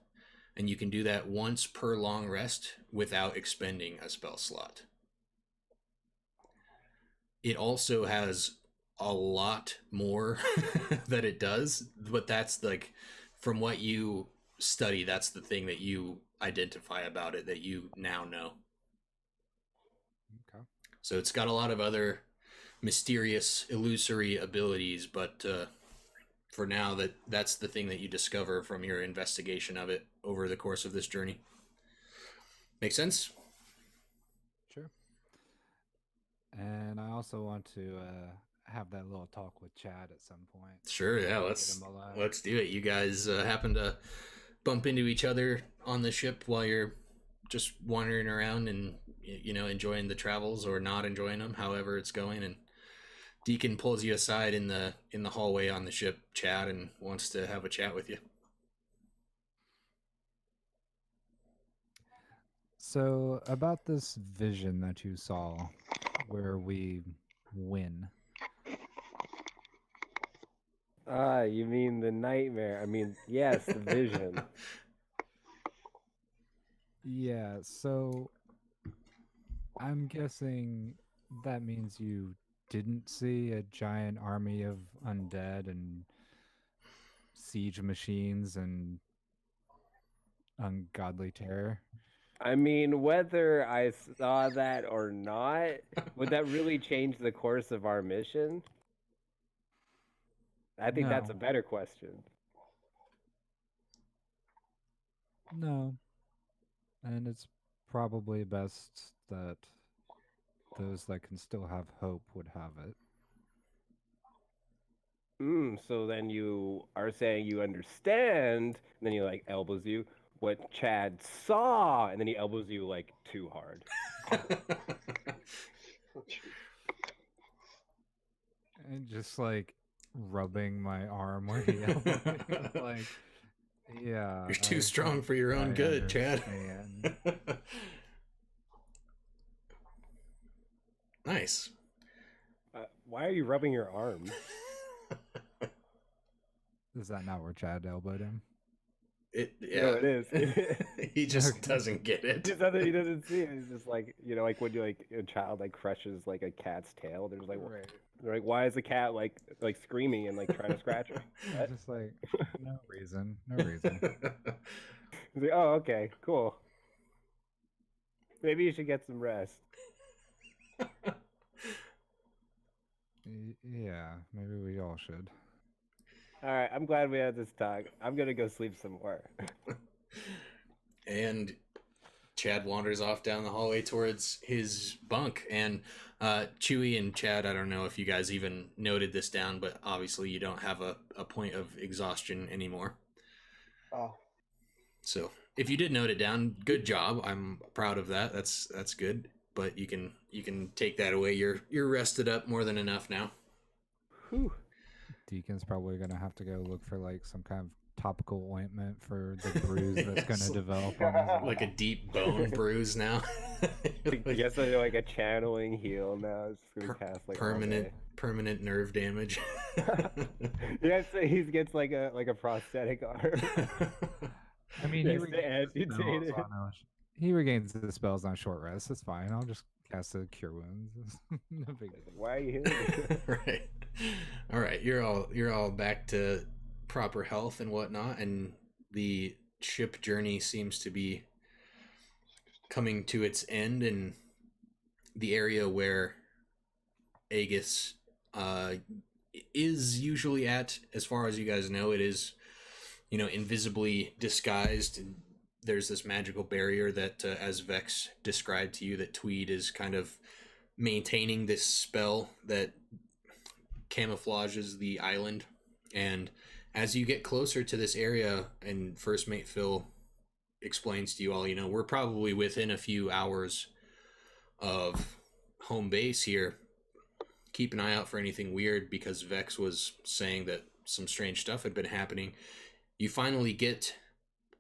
and you can do that once per long rest without expending a spell slot. It also has a lot more that it does, but that's like, from what you study, that's the thing that you identify about it that you now know. Okay. So it's got a lot of other mysterious, illusory abilities, but for now, that's the thing that you discover from your investigation of it over the course of this journey. Make sense? Sure. And I also want to have that little talk with Chad at some point. Sure, yeah, let's do it. You guys happen to bump into each other on the ship while you're just wandering around and enjoying the travels, or not enjoying them, however it's going. And Deacon pulls you aside in the hallway on the ship, Chad, and wants to have a chat with you. So about this vision that you saw where we win. You mean the nightmare? I mean, yes, the vision. Yeah, so I'm guessing that means you didn't see a giant army of undead and siege machines and ungodly terror. I mean, whether I saw that or not, would that really change the course of our mission? I think that's a No. better question. No. And it's probably best that those that can still have hope would have it. So then you are saying you understand, and then he like elbows you what Chad saw, and then he elbows you like too hard. And just like rubbing my arm where he elbowed me. Like, yeah. You're too I strong think for your own I good, Chad. understand. Nice. Why are you rubbing your arm? Is that not where Chad elbowed him? Yeah. No, it is. He just doesn't get it. He doesn't see it. It's just like, like when you like a child like crushes like a cat's tail. There's like, Right. they're like, why is the cat like screaming and like trying to scratch her? It's just like, no reason. No reason. He's like, oh, okay, cool. Maybe you should get some rest. Yeah, maybe we all should. All right, I'm glad we had this talk. I'm gonna go sleep some more. And Chad wanders off down the hallway towards his bunk. And Chewie and Chad, I don't know if you guys even noted this down, but obviously you don't have a point of exhaustion anymore. Oh. So if you did note it down, good job. I'm proud of that. That's good. But you can take that away. You're rested up more than enough now. Whew. Deacon's probably gonna have to go look for like some kind of topical ointment for the bruise that's gonna develop on his Like a deep bone bruise now. I guess I like a channeling heal now. It's just gonna cast like permanent nerve damage. Yeah, so he gets like a prosthetic arm. I mean, He he regains the spells on short rest. It's fine. I'll just cast a cure wounds. No big deal. Why are you healing? Right. All right. You're all back to proper health and whatnot, and the ship journey seems to be coming to its end, and the area where Aegis is usually at. As far as you guys know, it is, invisibly disguised. And there's this magical barrier that, as Vex described to you, that Tweed is kind of maintaining this spell that camouflages the island. And as you get closer to this area, and First Mate Phil explains to you all, we're probably within a few hours of home base here. Keep an eye out for anything weird, because Vex was saying that some strange stuff had been happening. You finally get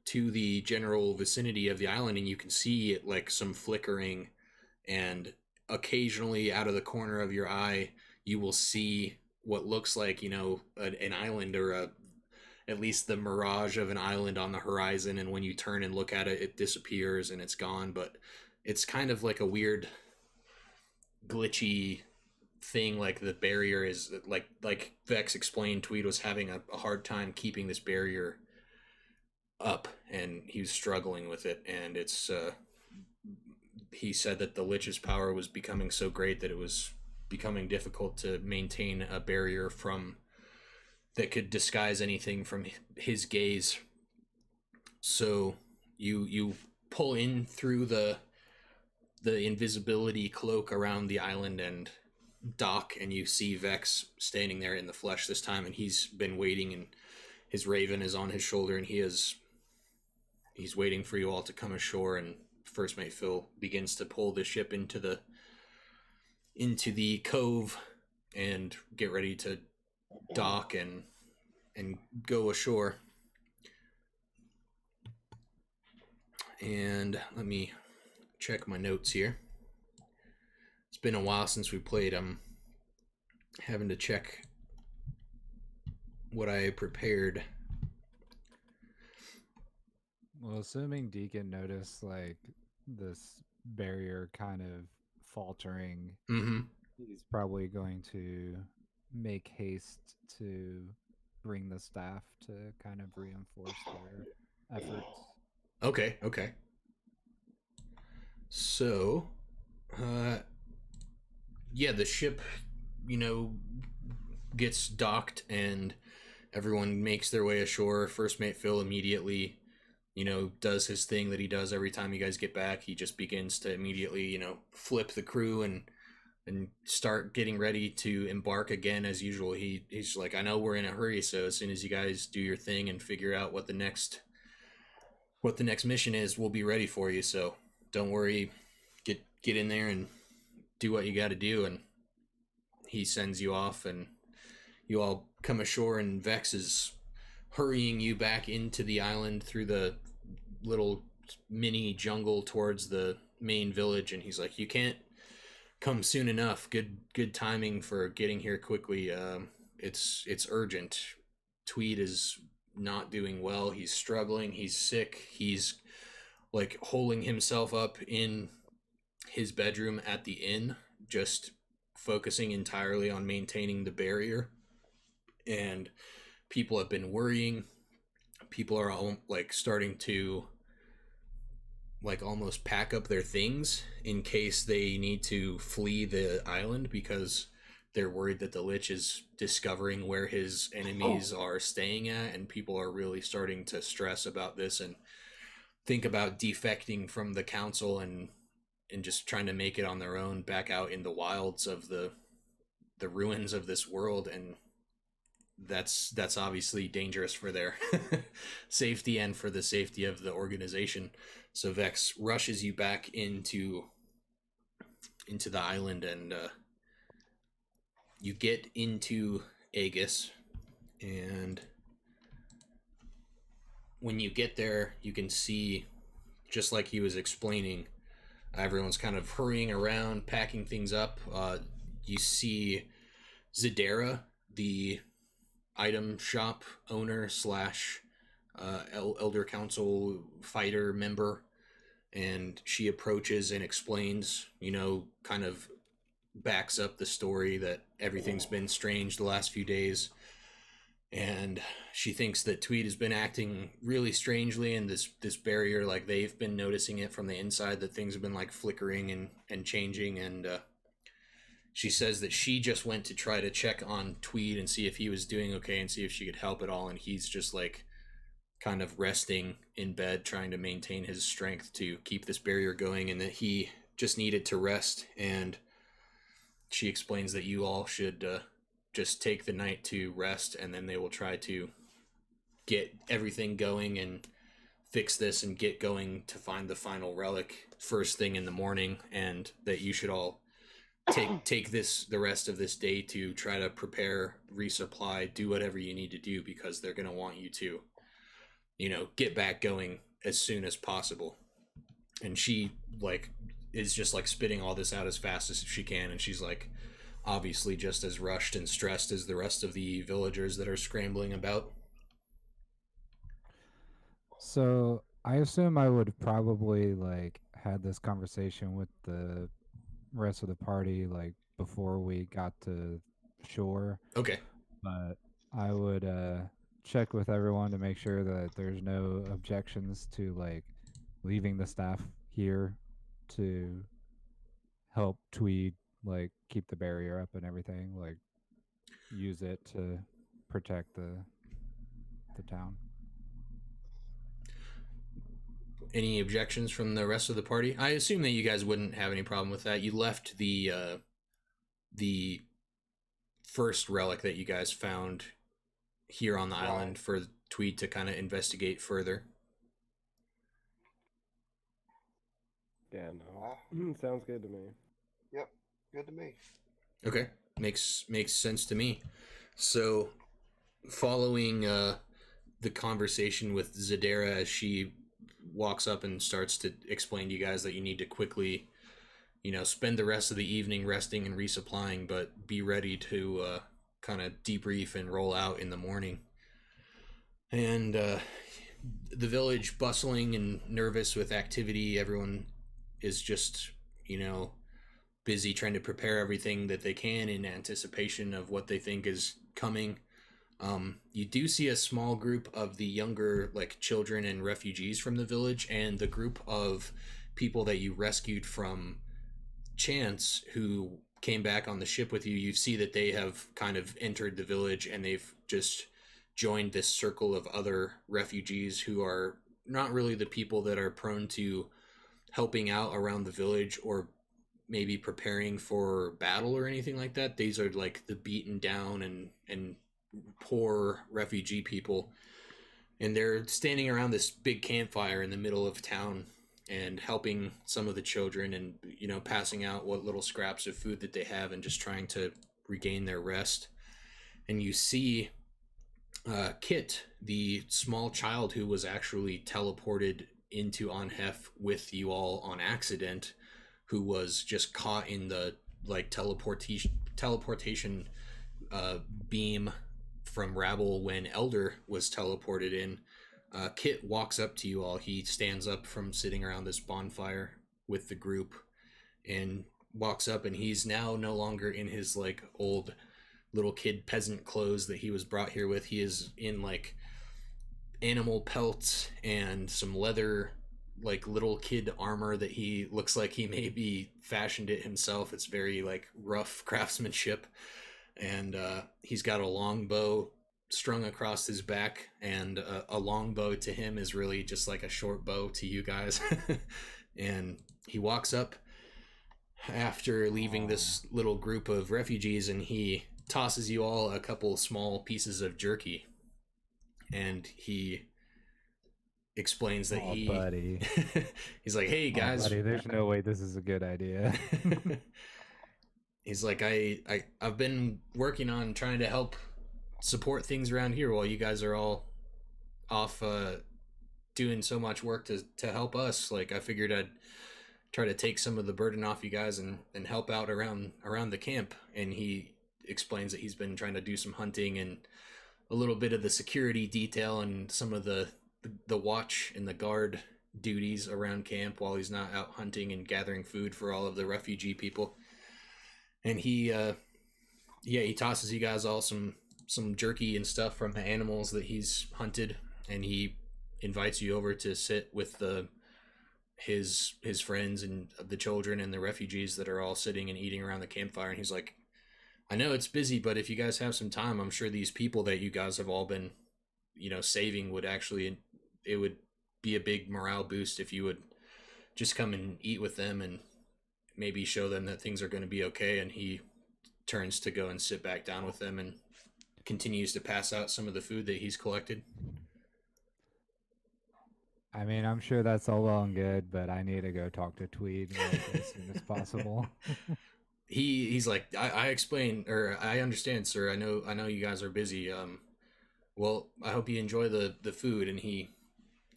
to the general vicinity of the island, and you can see like some flickering, and occasionally out of the corner of your eye you will see what looks like, an island, or at least the mirage of an island on the horizon. And when you turn and look at it, it disappears and it's gone. But it's kind of like a weird glitchy thing. Like the barrier is like Vex explained, Tweed was having a hard time keeping this barrier up, and he was struggling with it. And it's he said that the Lich's power was becoming so great that it was becoming difficult to maintain a barrier that could disguise anything from his gaze. So you pull in through the invisibility cloak around the island and dock, and you see Vex standing there in the flesh this time, and he's been waiting, and his raven is on his shoulder, and he's waiting for you all to come ashore. And First Mate Phil begins to pull the ship into the cove and get ready to dock and go ashore. And let me check my notes here. It's been a while since we played. I'm having to check what I prepared. Well, assuming Deacon noticed like this barrier kind of faltering, Mm-hmm. he's probably going to make haste to bring the staff to kind of reinforce their efforts. Okay. So, yeah, the ship, gets docked and everyone makes their way ashore. First Mate Phil immediately, does his thing that he does every time you guys get back. He just begins to immediately, flip the crew and start getting ready to embark again as usual. He's like, I know we're in a hurry, so as soon as you guys do your thing and figure out what the next mission is, we'll be ready for you. So don't worry, get in there and do what you got to do. And he sends you off, and you all come ashore, and Vex is hurrying you back into the island through the little mini jungle towards the main village. And he's like, you can't come soon enough. Good timing for getting here quickly. It's urgent. Tweed is not doing well. He's struggling. He's sick. He's like holding himself up in his bedroom at the inn, just focusing entirely on maintaining the barrier. And people have been worrying. People are all like starting to like almost pack up their things in case they need to flee the island, because they're worried that the Lich is discovering where his enemies are staying at. And people are really starting to stress about this and think about defecting from the council and just trying to make it on their own back out in the wilds of the ruins of this world. And that's obviously dangerous for their safety and for the safety of the organization. So Vex rushes you back into the island, and you get into Aegis. And when you get there, you can see, just like he was explaining, everyone's kind of hurrying around, packing things up. You see Zadera, the item shop owner slash Elder Council fighter member, and she approaches and explains, kind of backs up the story that everything's been strange the last few days. and she thinks that Tweed has been acting really strangely, and this barrier, like they've been noticing it from the inside, that things have been like flickering and changing. And she says that she just went to try to check on Tweed and see if he was doing okay and see if she could help at all, and he's just like kind of resting in bed trying to maintain his strength to keep this barrier going, and that he just needed to rest. And she explains that you all should just take the night to rest, and then they will try to get everything going and fix this and get going to find the final relic first thing in the morning, and that you should all take the rest of this day to try to prepare, resupply, do whatever you need to do, because they're going to want you to, get back going as soon as possible. And she like is just like spitting all this out as fast as she can, and she's like obviously just as rushed and stressed as the rest of the villagers that are scrambling about. So I assume I would probably like had this conversation with the rest of the party like before we got to shore, Okay. but I would check with everyone to make sure that there's no objections to like leaving the staff here to help Tweed like keep the barrier up and everything, like use it to protect the town. Any objections from the rest of the party? I assume that you guys wouldn't have any problem with that. You left the first relic that you guys found here on the island for Tweed to kind of investigate further. Yeah, no. Sounds good to me. Yep, good to me. Okay, makes sense to me. So, following the conversation with Zadara, as she walks up and starts to explain to you guys that you need to quickly, spend the rest of the evening resting and resupplying, but be ready to kind of debrief and roll out in the morning. And the village bustling and nervous with activity. Everyone is just, busy trying to prepare everything that they can in anticipation of what they think is coming. You do see a small group of the younger, like children and refugees from the village, and the group of people that you rescued from Chance, who came back on the ship with you. You see that they have kind of entered the village, and they've just joined this circle of other refugees who are not really the people that are prone to helping out around the village or maybe preparing for battle or anything like that. These are like the beaten down and poor refugee people, and they're standing around this big campfire in the middle of town and helping some of the children, and passing out what little scraps of food that they have, and just trying to regain their rest. And you see Kit, the small child who was actually teleported into Anhef with you all on accident, who was just caught in the like teleportation beam from Rabble when Elder was teleported in. Kit walks up to you all. He stands up from sitting around this bonfire with the group and walks up, and he's now no longer in his like old little kid peasant clothes that he was brought here with. He is in like animal pelts and some leather, like little kid armor that he looks like he maybe fashioned it himself. It's very like rough craftsmanship, and he's got a long bow strung across his back, and a long bow to him is really just like a short bow to you guys. And he walks up after leaving this little group of refugees, and he tosses you all a couple small pieces of jerky, and he explains that buddy. He's like, hey guys, buddy, there's no way this is a good idea. He's like, I've been working on trying to help support things around here while you guys are all off doing so much work to help us. Like, I figured I'd try to take some of the burden off you guys and help out around the camp. And he explains that he's been trying to do some hunting and a little bit of the security detail and some of the watch and the guard duties around camp while he's not out hunting and gathering food for all of the refugee people. And he tosses you guys all some some jerky and stuff from the animals that he's hunted, and he invites you over to sit with his friends and the children and the refugees that are all sitting and eating around the campfire. And he's like, I know it's busy, but if you guys have some time, I'm sure these people that you guys have all been, saving would actually, it would be a big morale boost if you would just come and eat with them and maybe show them that things are going to be okay. And he turns to go and sit back down with them and continues to pass out some of the food that he's collected. I mean, I'm sure that's all well and good, but I need to go talk to Tweed as soon as possible. He's like, I explain, or I understand, sir. I know you guys are busy. Well, I hope you enjoy the food. And he,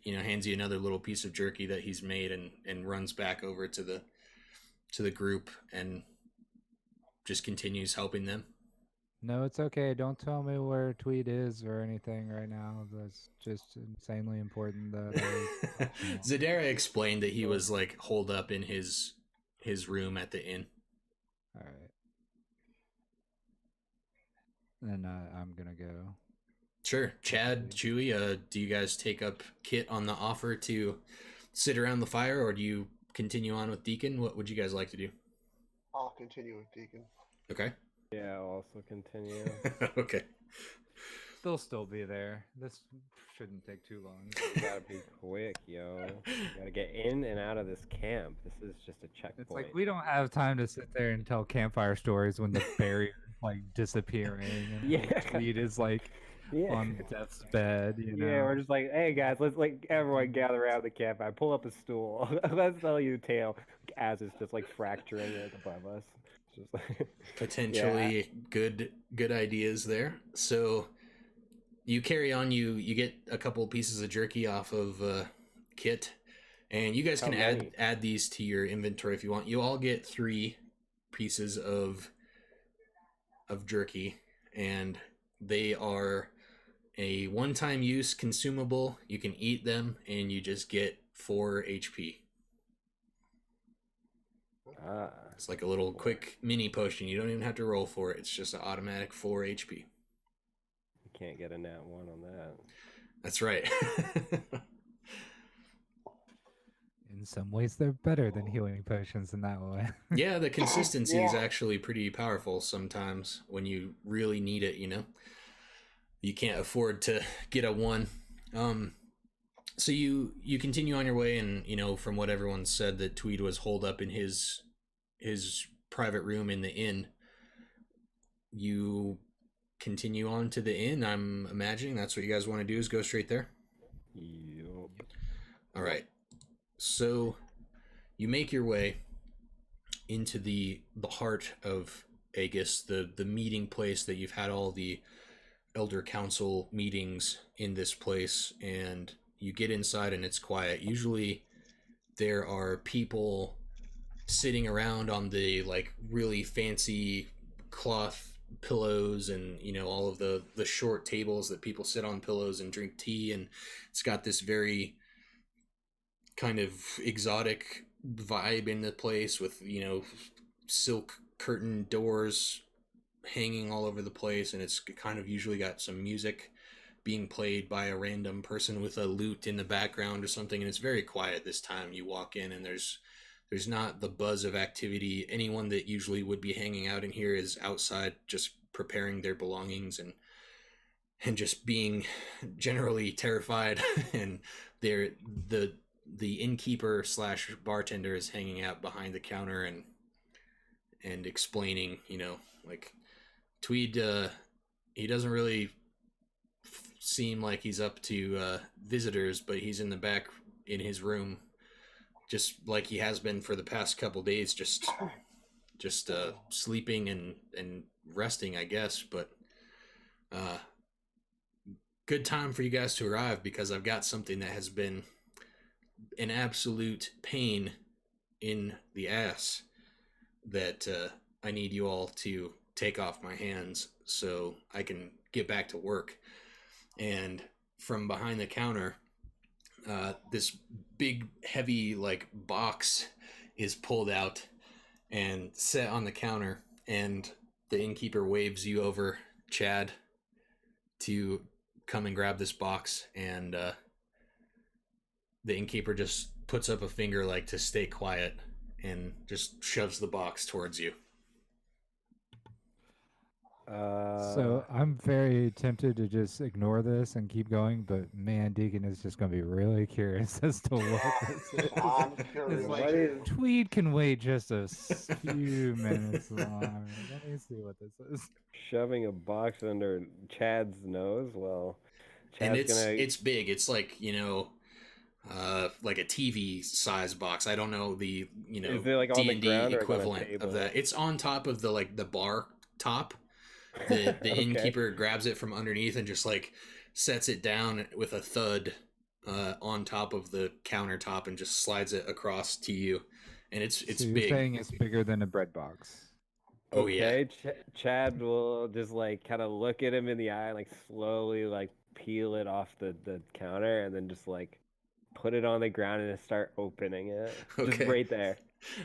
hands you another little piece of jerky that he's made, and runs back over to the group and just continues helping them. No, it's okay. Don't tell me where Tweed is or anything right now. That's just insanely important that Zadara explained that he was like holed up in his room at the inn. All right. Then I'm gonna go. Sure. Chad, Chewy, do you guys take up Kit on the offer to sit around the fire, or do you continue on with Deacon? What would you guys like to do? I'll continue with Deacon. Okay. Yeah, I'll also continue. Okay. They'll still be there. This shouldn't take too long. You gotta be quick, yo. You gotta get in and out of this camp. This is just a checkpoint. It's like we don't have time to sit there and tell campfire stories when the barrier is like disappearing and Tweed is like on death's bed, Yeah, we're just like, hey guys, let's like everyone gather around the campfire, pull up a stool. Let's tell you a tale as it's just like fracturing it above us. Just like Potentially good ideas there. So you carry on, you get a couple pieces of jerky off of Kit, and you guys can add these to your inventory if you want. You all get 3 pieces of jerky, and they are a one-time use consumable. You can eat them, and you just get 4 HP. It's like a little quick mini potion. You don't even have to roll for it. It's just an automatic 4 HP. You can't get a nat 1 on that. That's right. In some ways, they're better than healing potions in that way. Yeah, the consistency is actually pretty powerful sometimes when you really need it, You can't afford to get a 1. So you continue on your way, and, from what everyone said, that Tweed was holed up in his private room in the inn. You continue on to the inn. I'm imagining that's what you guys want to do, is go straight there. Yep. All right. So you make your way into the heart of Aegis, the meeting place that you've had all the Elder Council meetings in this place, and you get inside and it's quiet. Usually there are people sitting around on the like really fancy cloth pillows, and all of the short tables that people sit on pillows and drink tea, and it's got this very kind of exotic vibe in the place with silk curtain doors hanging all over the place, and it's kind of usually got some music being played by a random person with a lute in the background or something, and it's very quiet this time. You walk in and there's not the buzz of activity. Anyone that usually would be hanging out in here is outside just preparing their belongings and just being generally terrified. And the innkeeper / bartender is hanging out behind the counter and explaining, like Tweed, he doesn't really seem like he's up to visitors, but he's in the back in his room, just like he has been for the past couple days, just sleeping and resting, I guess. But good time for you guys to arrive, because I've got something that has been an absolute pain in the ass that I need you all to take off my hands so I can get back to work. And from behind the counter, this big heavy like box is pulled out and set on the counter, and the innkeeper waves you over, Chad, to come and grab this box, and the innkeeper just puts up a finger like to stay quiet and just shoves the box towards you. So I'm very tempted to just ignore this and keep going, but man, Deacon is just going to be really curious as to what this is. I'm It's curious. like, Tweed can wait just a few minutes longer. Let me see what this is. Shoving a box under Chad's nose. Well, And Chad's gonna. it's big. It's like, like a TV size box. I don't know the, Is it like on the D&D ground or like on a equivalent table? of that. It's on top of the bar top. The Okay. innkeeper grabs it from underneath and just like sets it down with a thud on top of the countertop and just slides it across to you. And it's So you're big. saying it's bigger than a bread box. Oh, yeah. Okay, Chad will just like kind of look at him in the eye, and, like slowly like peel it off the counter, and then just like put it on the ground and start opening it. Just Okay. right there.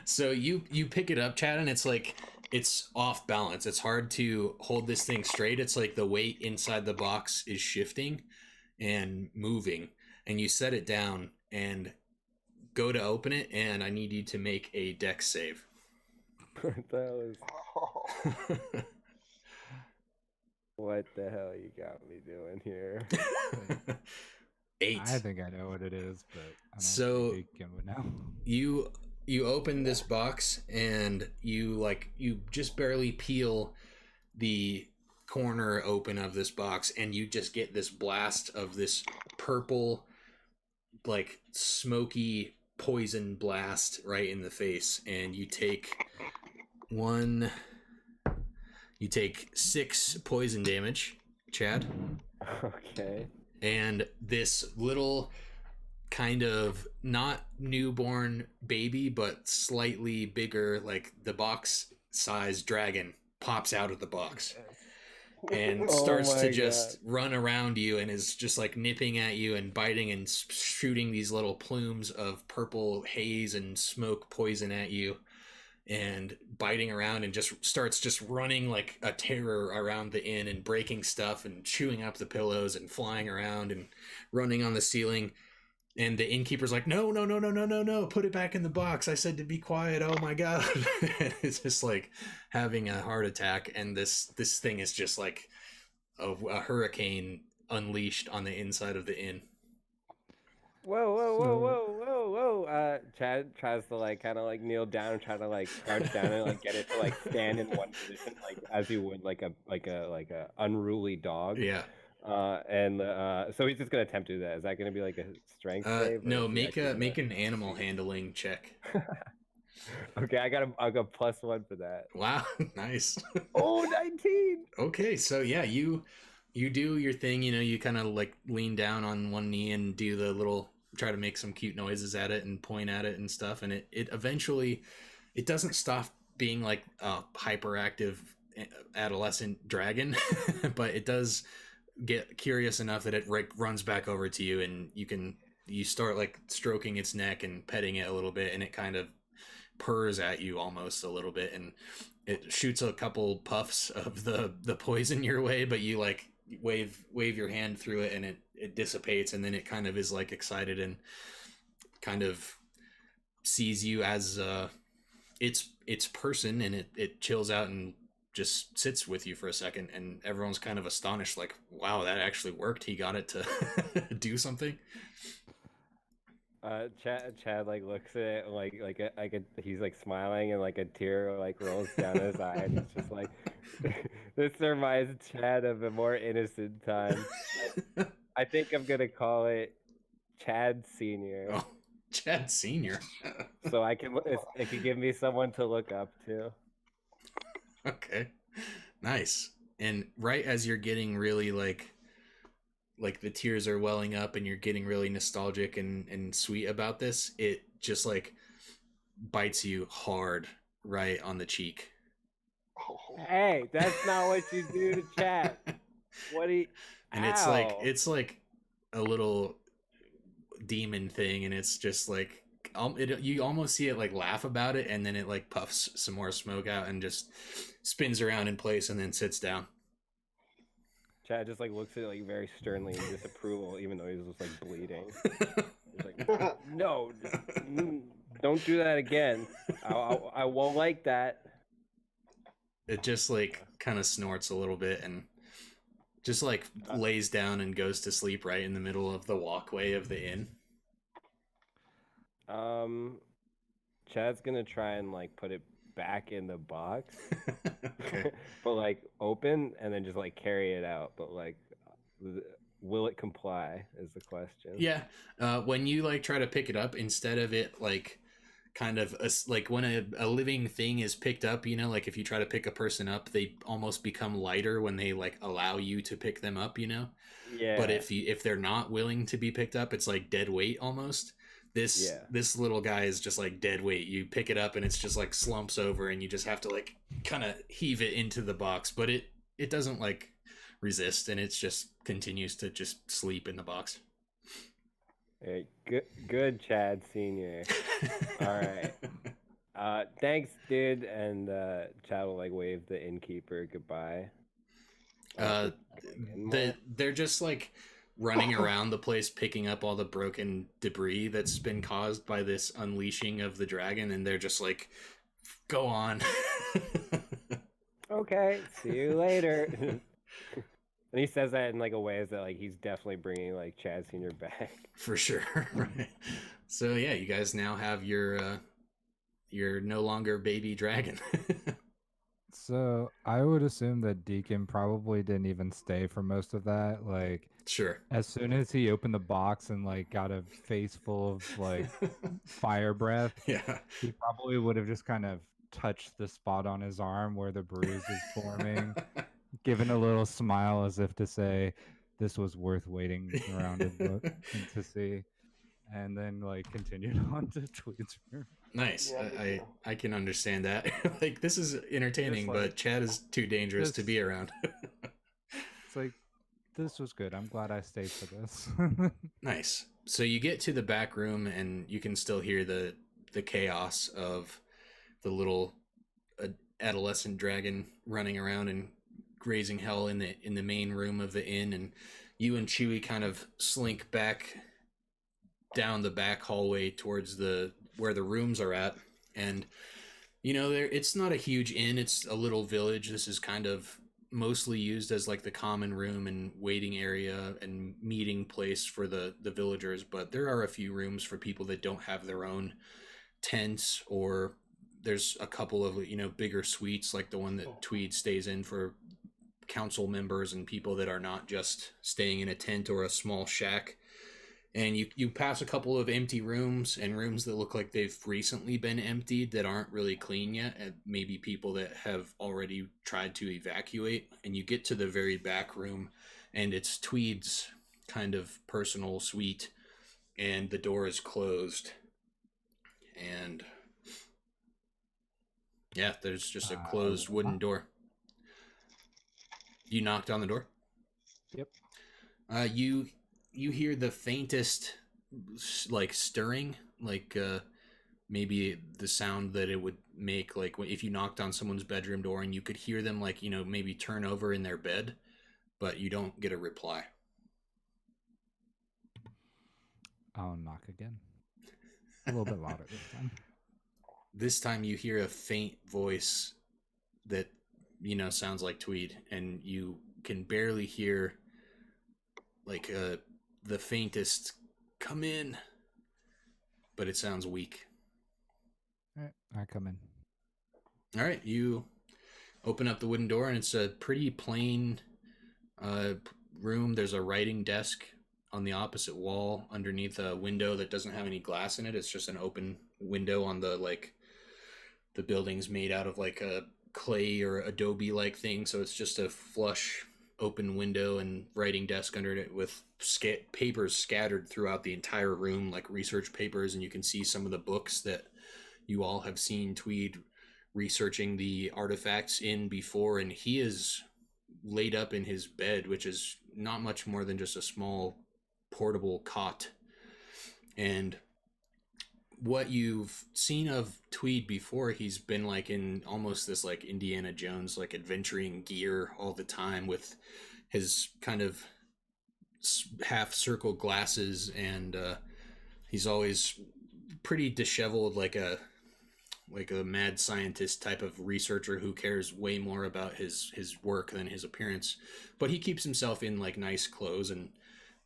So you pick it up, Chad, and it's like it's off balance. It's hard to hold this thing straight. It's like the weight inside the box is shifting and moving, and you set it down and go to open it, and I need you to make a dex save. What the hell you got me doing here? 8. I think I know what it is, but I don't So- think Deacon would know. You open this box and you just barely peel the corner open of this box, and you just get this blast of this purple, like smoky poison blast right in the face, and you take 6 poison damage, Chad. Okay. And this little kind of not newborn baby, but slightly bigger, like the box size dragon pops out of the box and Oh starts my to just run around you and is just like nipping at you and biting and shooting these little plumes of purple haze and smoke poison at you, and biting around, and just starts just running like a terror around the inn and breaking stuff and chewing up the pillows and flying around and running on the ceiling. And the innkeeper's like, no, put it back in the box. I said to be quiet. Oh my God. And it's just like having a heart attack. And this thing is just like a hurricane unleashed on the inside of the inn. Whoa. Chad tries to like kind of like kneel down and try to like crouch down and like get it to like stand in one position, like as you would like a unruly dog. Yeah. So he's just gonna attempt to do that. Is that gonna be like a strength save? or No, is he make actually an animal handling check. Okay, I got +1 for that. Wow. Nice. Oh, 19. Okay, so yeah, you do your thing, you kind of like lean down on one knee and do the little, try to make some cute noises at it and point at it and stuff, and it eventually, it doesn't stop being like a hyperactive adolescent dragon, but it does get curious enough that it runs back over to you, and you start like stroking its neck and petting it a little bit, and it kind of purrs at you almost a little bit, and it shoots a couple puffs of the poison your way, but you like wave your hand through it, and it dissipates, and then it kind of is like excited and kind of sees you as its person, and it chills out and just sits with you for a second, and everyone's kind of astonished, like, wow, that actually worked. He got it to do something. Chad like looks at it like he's like smiling, and like a tear like rolls down his eye, and he's just like, this reminds Chad of a more innocent time. I think I'm gonna call it Chad Senior. Oh, Chad Senior. So it can give me someone to look up to. Okay, nice. And right as you're getting really like the tears are welling up and you're getting really nostalgic and sweet about this, it just like bites you hard right on the cheek. Hey, that's not what you do to Chad. What do you? And Ow. it's like a little demon thing, and it's just like you almost see it like laugh about it, and then it like puffs some more smoke out and just spins around in place and then sits down. Chad just like looks at it like very sternly in disapproval, even though he's just like bleeding. He's like, no, don't do that again. I won't like that. It just like kind of snorts a little bit and just like lays down and goes to sleep right in the middle of the walkway of the inn. Chad's gonna try and like put it back in the box, Okay. but like open and then just like carry it out. But like, will it comply? Is the question. Yeah. When you like try to pick it up, instead of it like kind of like when a living thing is picked up, you know, like if you try to pick a person up, they almost become lighter when they like allow you to pick them up, you know. Yeah. But if they're not willing to be picked up, it's like dead weight almost. This little guy is just like dead weight. You pick it up and it's just like slumps over and you just have to like kind of heave it into the box, but it doesn't like resist and it's just continues to just sleep in the box. Hey, good Chad Senior. All right. Thanks, dude. And Chad will like wave the innkeeper goodbye. They're just like running around the place picking up all the broken debris that's been caused by this unleashing of the dragon, and they're just like, go on. Okay, see you later. And he says that in like a way that like he's definitely bringing like Chad Senior back. For sure. Right. So yeah, you guys now have your no longer baby dragon. So I would assume that Deacon probably didn't even stay for most of that. Like, Sure. as soon as he opened the box and like got a face full of like fire breath, Yeah. he probably would have just kind of touched the spot on his arm where the bruise is forming, given a little smile as if to say, "This was worth waiting around to see," and then like continued on to Tweed's room. Nice. Yeah, I can understand that. Like this is entertaining, Just like- but Chad is too dangerous to be around. It's like, this was good. I'm glad I stayed for this. Nice. So you get to the back room and you can still hear the chaos of the little adolescent dragon running around and grazing hell in the main room of the inn, and you and Chewie kind of slink back down the back hallway towards where the rooms are at. And you know, it's not a huge inn, it's a little village. This is kind of mostly used as like the common room and waiting area and meeting place for the villagers, but there are a few rooms for people that don't have their own tents, or there's a couple of, you know, bigger suites like the one that Tweed stays in for council members and people that are not just staying in a tent or a small shack. And you pass a couple of empty rooms and rooms that look like they've recently been emptied that aren't really clean yet, and maybe people that have already tried to evacuate. And you get to the very back room and it's Tweed's kind of personal suite, and the door is closed. And yeah, there's just a closed wooden door. You knocked on the door? Yep. You hear the faintest like stirring, like maybe the sound that it would make like if you knocked on someone's bedroom door, and you could hear them like, you know, maybe turn over in their bed, but you don't get a reply. I'll knock again. A little bit louder this time. This time you hear a faint voice that, you know, sounds like Tweed, and you can barely hear like the faintest "come in," but it sounds weak. All right, I come in. All right, you open up the wooden door, and it's a pretty plain room. There's a writing desk on the opposite wall underneath a window that doesn't have any glass in it. It's just an open window on the building's made out of like a clay or adobe like thing, so it's just a flush open window and writing desk under it with papers scattered throughout the entire room, like research papers, and you can see some of the books that you all have seen Tweed researching the artifacts in before. And he is laid up in his bed, which is not much more than just a small portable cot. And what you've seen of Tweed before, he's been like in almost this like Indiana Jones like adventuring gear all the time with, his kind of half circle glasses, and he's always pretty disheveled, like a mad scientist type of researcher who cares way more about his work than his appearance. But he keeps himself in like nice clothes and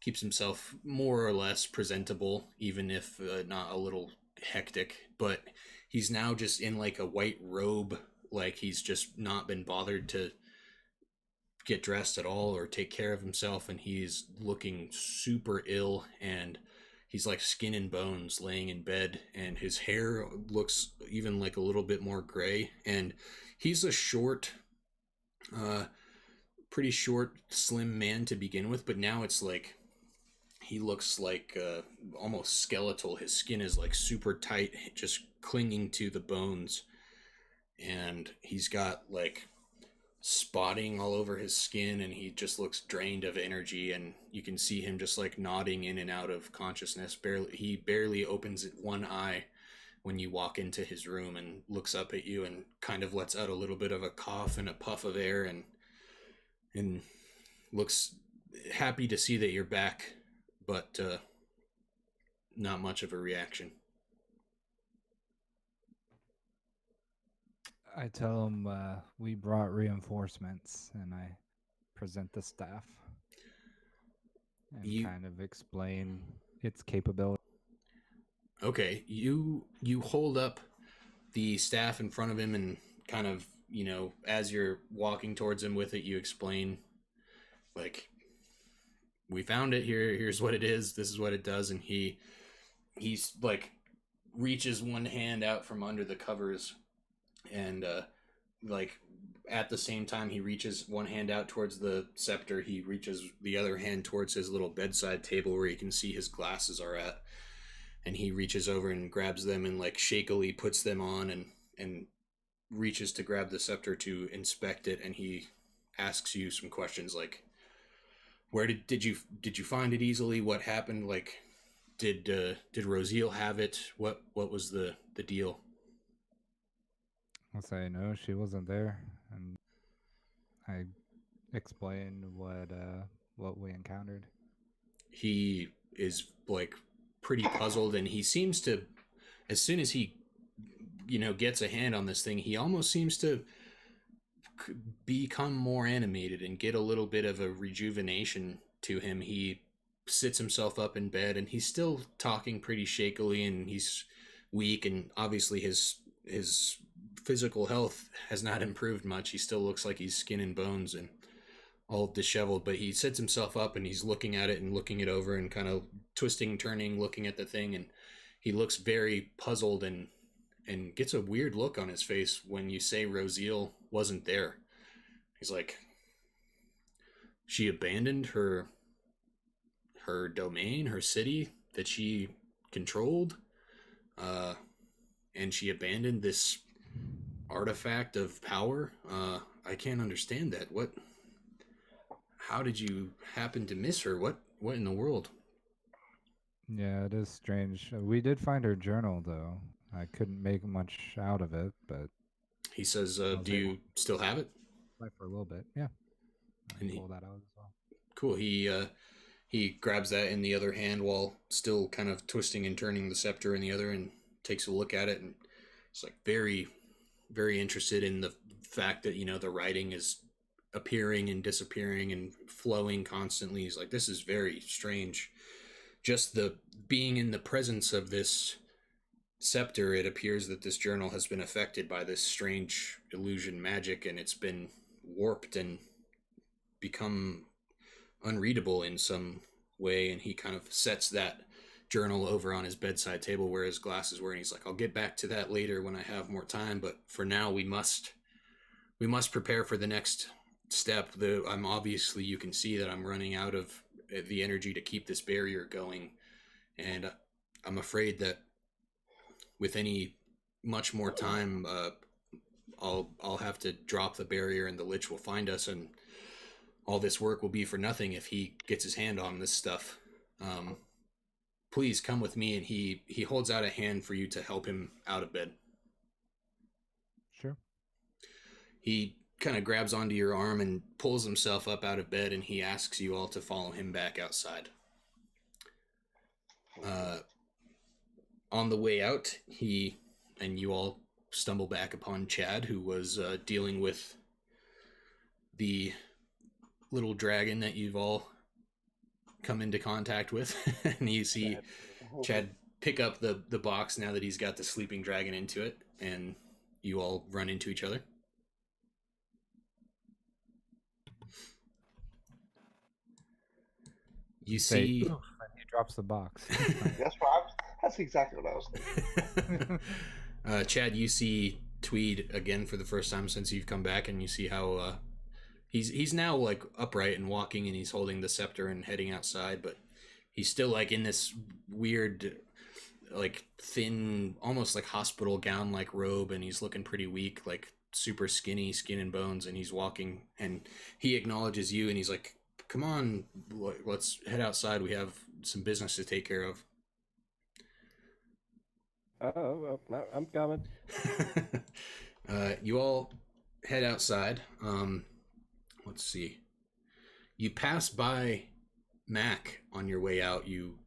keeps himself more or less presentable, even if not a little hectic. But he's now just in like a white robe, like he's just not been bothered to get dressed at all or take care of himself, and he's looking super ill, and he's like skin and bones laying in bed, and his hair looks even like a little bit more gray, and he's a short pretty short slim man to begin with, but now it's like he looks like almost skeletal. His skin is like super tight, just clinging to the bones, and he's got like spotting all over his skin, and he just looks drained of energy, and you can see him just like nodding in and out of consciousness. He barely opens one eye when you walk into his room, and looks up at you and kind of lets out a little bit of a cough and a puff of air, and looks happy to see that you're back, but not much of a reaction. I tell him we brought reinforcements, and I present the staff and kind of explain its capability. Okay, you hold up the staff in front of him, and kind of, as you're walking towards him with it, you explain, like, we found it here, here's what it is, this is what it does, and he's like reaches one hand out from under the covers, and like at the same time he reaches one hand out towards the scepter, he reaches the other hand towards his little bedside table where you can see his glasses are at, and he reaches over and grabs them and like shakily puts them on, and reaches to grab the scepter to inspect it, and he asks you some questions like, where did you find it easily, what happened, like did Rosiel have it, what was the deal? I'll say no, she wasn't there, and I explained what we encountered. He is like pretty puzzled, and he seems to, as soon as he gets a hand on this thing, he almost seems to become more animated and get a little bit of a rejuvenation to him. He sits himself up in bed, and he's still talking pretty shakily, and he's weak, and obviously his physical health has not improved much. He still looks like he's skin and bones and all disheveled, but he sits himself up, and he's looking at it and looking it over and kind of twisting, turning, looking at the thing, and he looks very puzzled, and gets a weird look on his face when you say Rosiel wasn't there. He's like, she abandoned her domain, her city that she controlled, and she abandoned this artifact of power. I can't understand that. How did you happen to miss her? What in the world? Yeah, it is strange. We did find her journal, though. I couldn't make much out of it, but he says, do you still have it? For a little bit, yeah. And pull that out as well. Cool. He grabs that in the other hand while still kind of twisting and turning the scepter in the other, and takes a look at it, and it's like very, very interested in the fact that the writing is appearing and disappearing and flowing constantly. He's like, this is very strange. Just the being in the presence of this scepter, it appears that this journal has been affected by this strange illusion magic, and it's been warped and become unreadable in some way. And he kind of sets that journal over on his bedside table where his glasses were, and he's like, I'll get back to that later when I have more time, but for now we must prepare for the next step. I'm obviously, you can see that I'm running out of the energy to keep this barrier going, and I'm afraid that with any much more time, I'll have to drop the barrier, and the Lich will find us, and all this work will be for nothing if he gets his hand on this stuff. Please come with me. And he holds out a hand for you to help him out of bed. Sure. He kind of grabs onto your arm and pulls himself up out of bed, and he asks you all to follow him back outside. On the way out, he and you all stumble back upon Chad, who was dealing with the little dragon that you've all come into contact with. And you see Chad pick up the box now that he's got the sleeping dragon into it, and you all run into each other. You see... Oof, and he drops the box. That's exactly what I was thinking. Chad, you see Tweed again for the first time since you've come back, and you see how he's now like upright and walking, and he's holding the scepter and heading outside, but he's still like in this weird, like thin, almost like hospital gown like robe, and he's looking pretty weak, like super skinny, skin and bones, and he's walking, and he acknowledges you, and he's like, "Come on, let's head outside. We have some business to take care of." Oh, well, I'm coming. You all head outside. Let's see. You pass by Mac on your way out. You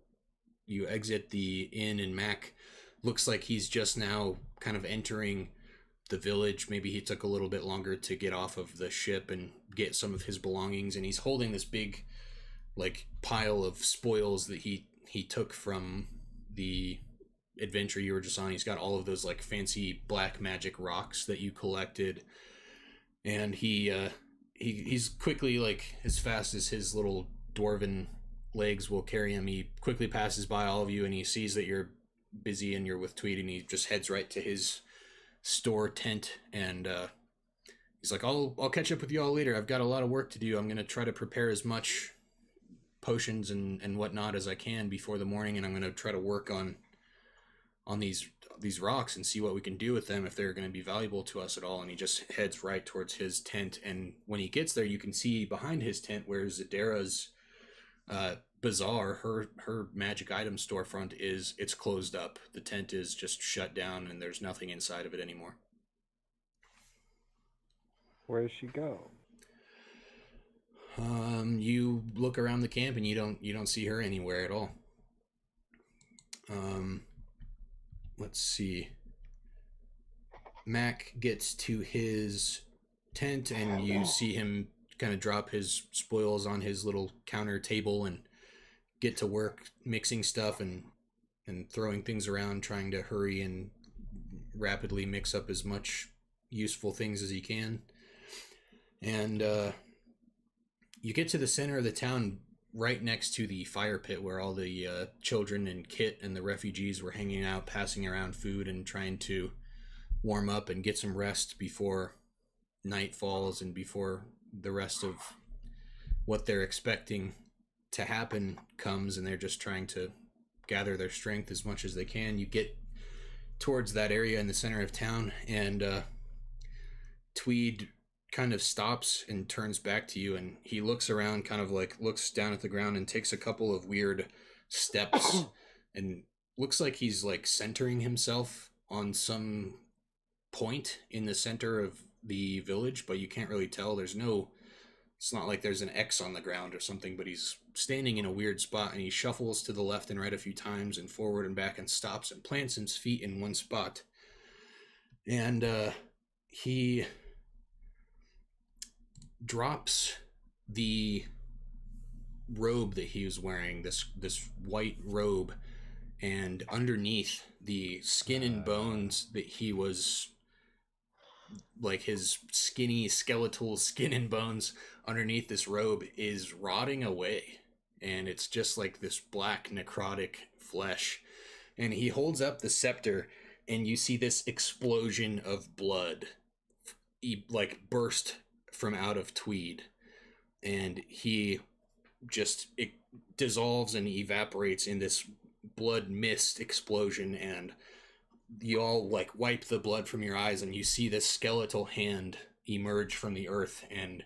exit the inn, and Mac looks like he's just now kind of entering the village. Maybe he took a little bit longer to get off of the ship and get some of his belongings, and he's holding this big like pile of spoils that he took from the adventure you were just on. He's got all of those like fancy black magic rocks that you collected, and he's quickly, like as fast as his little dwarven legs will carry him, he quickly passes by all of you, and he sees that you're busy and you're with Tweed, and he just heads right to his store tent, and he's like, I'll catch up with you all later. I've got a lot of work to do. I'm gonna try to prepare as much potions and whatnot as I can before the morning, and I'm gonna try to work on these rocks and see what we can do with them, if they're going to be valuable to us at all. And he just heads right towards his tent, and when he gets there, you can see behind his tent where Zadera's bazaar, her magic item storefront it's closed up. The tent is just shut down, and there's nothing inside of it anymore. Where does she go? You look around the camp, and you don't see her anywhere at all. Let's see. Mac gets to his tent, and you see him kind of drop his spoils on his little counter table and get to work mixing stuff and throwing things around, trying to hurry and rapidly mix up as much useful things as he can. And you get to the center of the town, right next to the fire pit where all the children and Kit and the refugees were hanging out, passing around food and trying to warm up and get some rest before night falls and before the rest of what they're expecting to happen comes, and they're just trying to gather their strength as much as they can. You get towards that area in the center of town, and Tweed kind of stops and turns back to you, and he looks around, kind of like looks down at the ground and takes a couple of weird steps and looks like he's like centering himself on some point in the center of the village, but you can't really tell. It's not like there's an X on the ground or something, but he's standing in a weird spot, and he shuffles to the left and right a few times and forward and back and stops and plants his feet in one spot. And he drops the robe that he was wearing, this white robe, and underneath, the skin and bones that he was, like his skinny skeletal skin and bones underneath this robe, is rotting away, and it's just like this black necrotic flesh. And he holds up the scepter, and you see this explosion of blood like burst from out of Tweed, and it dissolves and evaporates in this blood mist explosion, and you all like wipe the blood from your eyes, and you see this skeletal hand emerge from the earth and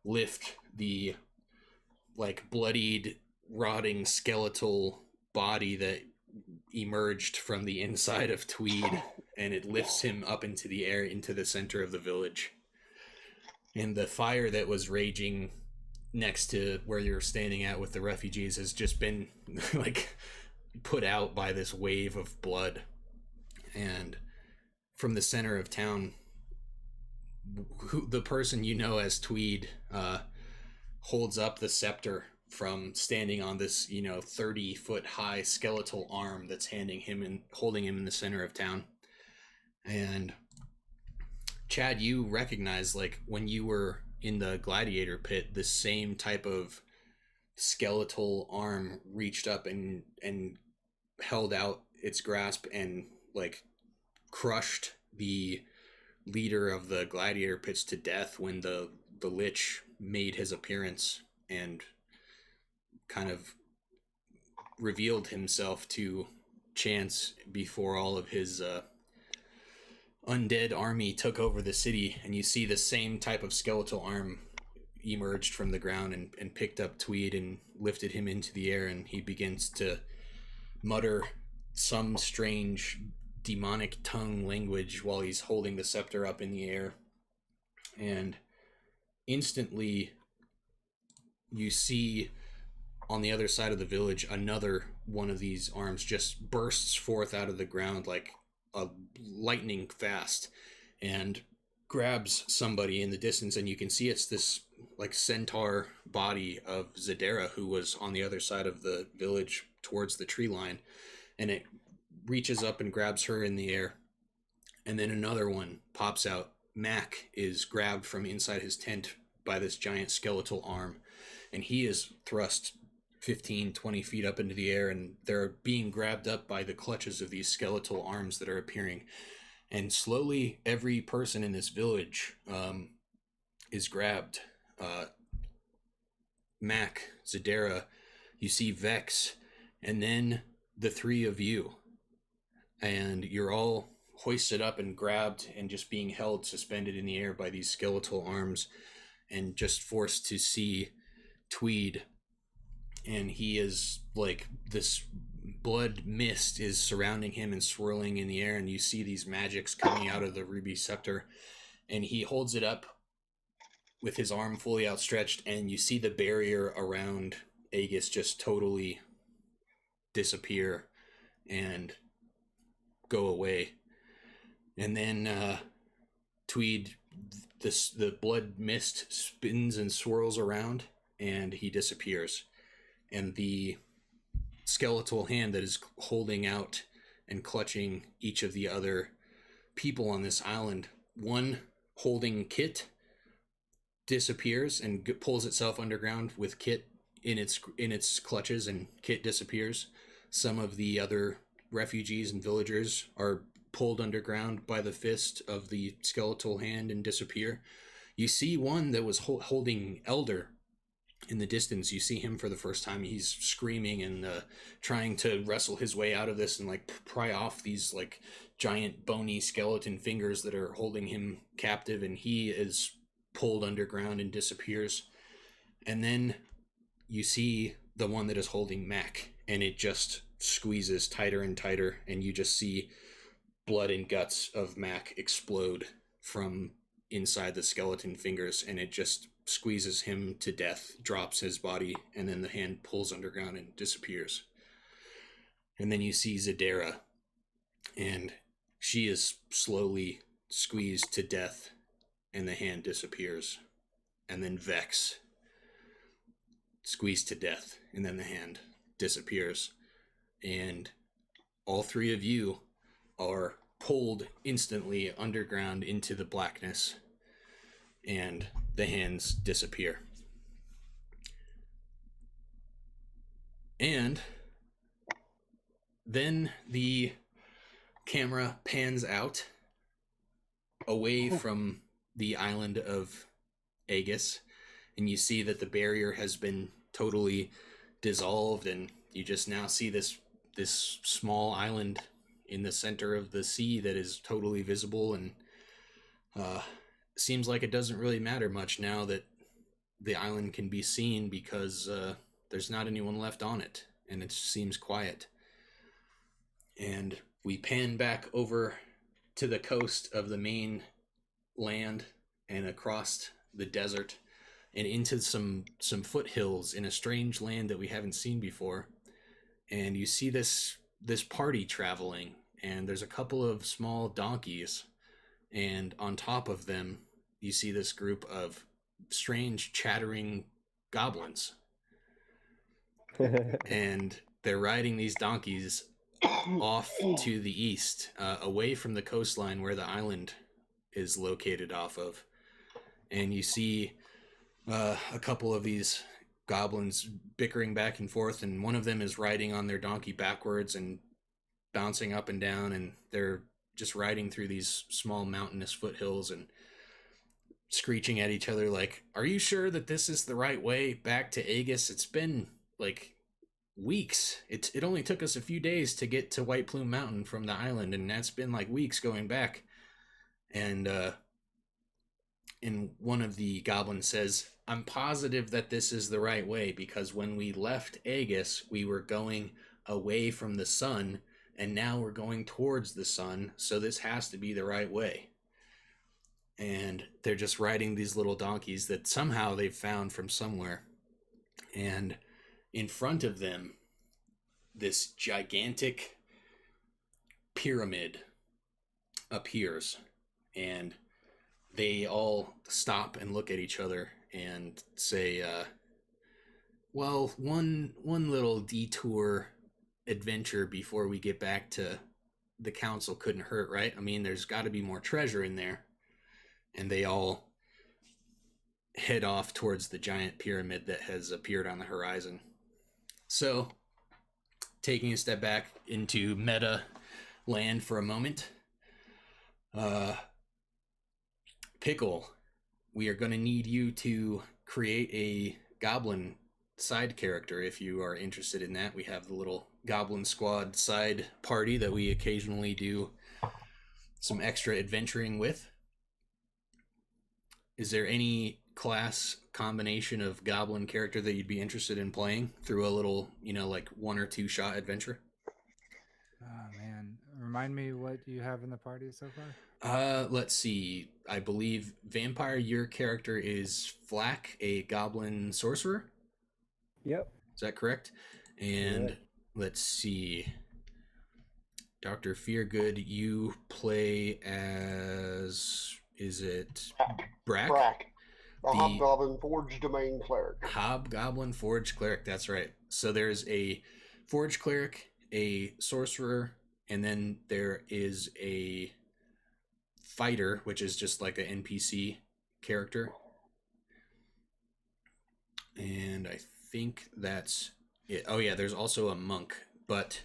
lift the like bloodied, rotting skeletal body that emerged from the inside of Tweed, and it lifts him up into the air, into the center of the village. And the fire that was raging next to where you're standing at with the refugees has just been like put out by this wave of blood. And from the center of town, the person you know as Tweed holds up the scepter from standing on this 30-foot high skeletal arm that's holding him in the center of town. And Chad, you recognize, like, when you were in the gladiator pit, the same type of skeletal arm reached up and held out its grasp and like crushed the leader of the gladiator pits to death when the lich made his appearance and kind of revealed himself to Chance before all of his undead army took over the city. And you see the same type of skeletal arm emerged from the ground and picked up Tweed and lifted him into the air, and he begins to mutter some strange demonic tongue language while he's holding the scepter up in the air. And instantly you see on the other side of the village another one of these arms just bursts forth out of the ground like a lightning fast and grabs somebody in the distance, and you can see it's this like centaur body of Zadera, who was on the other side of the village towards the tree line, and it reaches up and grabs her in the air. And then another one pops out. Mac is grabbed from inside his tent by this giant skeletal arm, and he is thrust 15-20 feet up into the air, and they're being grabbed up by the clutches of these skeletal arms that are appearing. And slowly every person in this village is grabbed. Mac, Zadera, you see Vex, and then the three of you. And you're all hoisted up and grabbed and just being held suspended in the air by these skeletal arms and just forced to see Tweed. And he is like, this blood mist is surrounding him and swirling in the air, and you see these magics coming out of the ruby scepter, and he holds it up with his arm fully outstretched, and you see the barrier around Aegis just totally disappear and go away. And then Tweed, the blood mist spins and swirls around, and he disappears. And the skeletal hand that is holding out and clutching each of the other people on this island, one holding Kit, disappears and pulls itself underground with Kit in its clutches, and Kit disappears. Some of the other refugees and villagers are pulled underground by the fist of the skeletal hand and disappear. You see one that was holding Elder in the distance. You see him for the first time. He's screaming and trying to wrestle his way out of this and like pry off these like giant bony skeleton fingers that are holding him captive, and he is pulled underground and disappears. And then you see the one that is holding Mac, and it just squeezes tighter and tighter, and you just see blood and guts of Mac explode from inside the skeleton fingers, and it just squeezes him to death, drops his body, and then the hand pulls underground and disappears. And then you see Zadera, and she is slowly squeezed to death, and the hand disappears. And then Vex, squeezed to death, and then the hand disappears. And all three of you are pulled instantly underground into the blackness, and the hands disappear. And then the camera pans out away from the island of Aegis, and you see that the barrier has been totally dissolved, and you just now see this small island in the center of the sea that is totally visible, and seems like it doesn't really matter much now that the island can be seen, because there's not anyone left on it, and it seems quiet. And we pan back over to the coast of the main land and across the desert and into some foothills in a strange land that we haven't seen before. And you see this party traveling, and there's a couple of small donkeys, and on top of them you see this group of strange chattering goblins, and they're riding these donkeys off to the east, away from the coastline where the island is located off of. And you see a couple of these goblins bickering back and forth, and one of them is riding on their donkey backwards and bouncing up and down, and they're just riding through these small mountainous foothills and screeching at each other like, "Are you sure that this is the right way back to Aegis? It's been like weeks. It only took us a few days to get to White Plume Mountain from the island, and that's been like weeks going back." And one of the goblins says, "I'm positive that this is the right way, because when we left Aegis, we were going away from the sun, and now we're going towards the sun, so this has to be the right way." And they're just riding these little donkeys that somehow they've found from somewhere. And in front of them, this gigantic pyramid appears, and they all stop and look at each other and say, well, one little detour adventure before we get back to the council couldn't hurt, right? I mean, there's got to be more treasure in there. And they all head off towards the giant pyramid that has appeared on the horizon. So, taking a step back into meta land for a moment, Pickle, we are going to need you to create a goblin side character if you are interested in that. We have the little goblin squad side party that we occasionally do some extra adventuring with. Is there any class combination of goblin character that you'd be interested in playing through a little, like 1 or 2 shot adventure? Oh man, remind me what you have in the party so far. Let's see. I believe Vampire, your character is Flack, a goblin sorcerer. Yep. Is that correct? And let's see. Dr. Feargood, you play as, is it Brack? The Hobgoblin Forge Domain Cleric. Hobgoblin Forge Cleric, that's right. So there's a Forge Cleric, a Sorcerer, and then there is a Fighter, which is just like an NPC character. And I think that's it. Oh yeah, there's also a Monk, but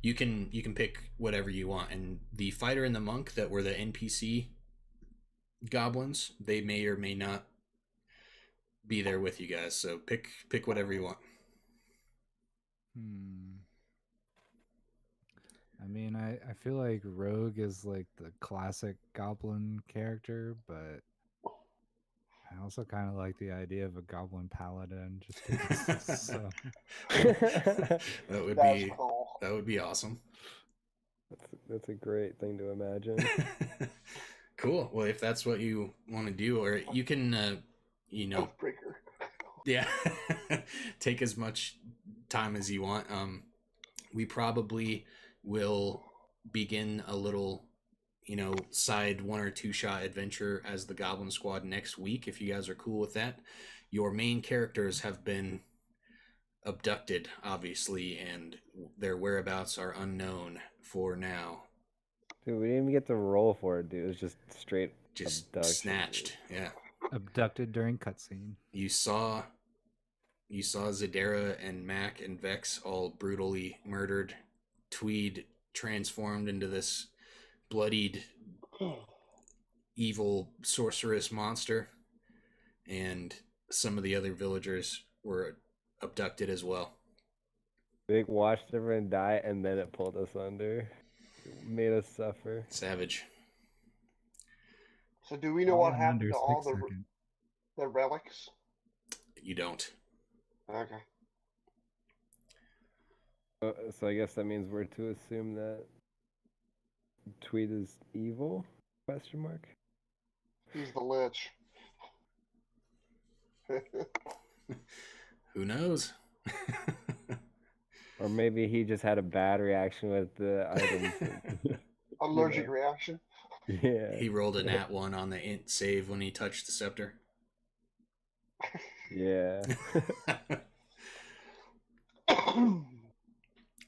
you can pick whatever you want. And the Fighter and the Monk that were the NPC goblins, they may or may not be there with you guys, so pick whatever you want. I mean, I feel like Rogue is like the classic goblin character, but I also kind of like the idea of a goblin paladin just because so. That would be awesome. That's a great thing to imagine. Cool. Well, if that's what you want to do, or you can yeah, take as much time as you want. We probably will begin a little side 1 or 2 shot adventure as the Goblin Squad next week, if you guys are cool with that. Your main characters have been abducted, obviously, and their whereabouts are unknown for now. Dude, we didn't even get to roll for it, dude. It was just straight abduction. Snatched. Yeah. Abducted during cutscene. You saw Zadera and Mac and Vex all brutally murdered. Tweed transformed into this bloodied, evil sorceress monster, and some of the other villagers were abducted as well. Big watched everyone die, and then it pulled us under. It made us suffer. Savage. So do we know what happened to all the relics? You don't. Okay. So I guess that means we're to assume that Tweed is evil? Question mark. He's the Lich. Who knows? Or maybe he just had a bad reaction with the items. Allergic reaction. Yeah. He rolled a nat 1 on the int save when he touched the scepter. Yeah.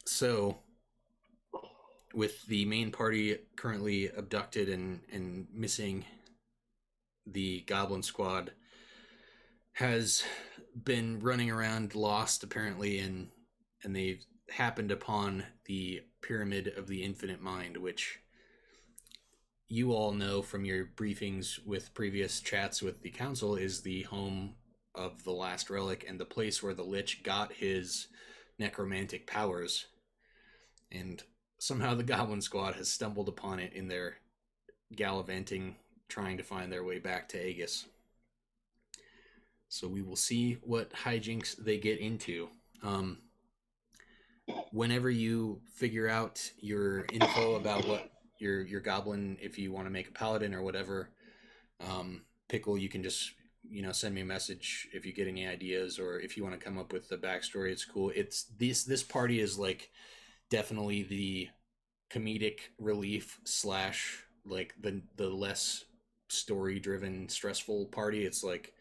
So, with the main party currently abducted and missing, the goblin squad has been running around lost apparently, and they've happened upon the Pyramid of the Infinite Mind, which you all know from your briefings with previous chats with the council is the home of the last relic and the place where the Lich got his necromantic powers. And somehow the Goblin Squad has stumbled upon it in their gallivanting, trying to find their way back to Aegis. So we will see what hijinks they get into. Whenever you figure out your info about what your goblin, if you want to make a paladin or whatever, Pickle, you can just send me a message if you get any ideas, or if you want to come up with the backstory. It's cool. It's this party is like definitely the comedic relief slash like the less story driven stressful party. It's like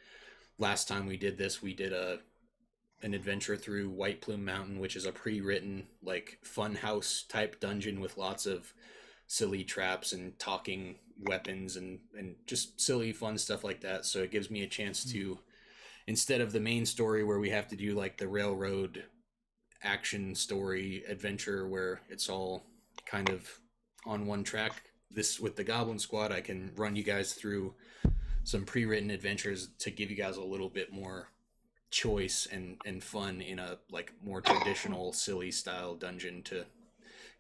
last time we did this, we did an adventure through White Plume Mountain, which is a pre-written like fun house type dungeon with lots of silly traps and talking weapons and just silly fun stuff like that. So it gives me a chance to, instead of the main story where we have to do like the railroad action story adventure where it's all kind of on one track, this with the Goblin Squad, I can run you guys through some pre-written adventures to give you guys a little bit more choice and fun in a like more traditional silly style dungeon to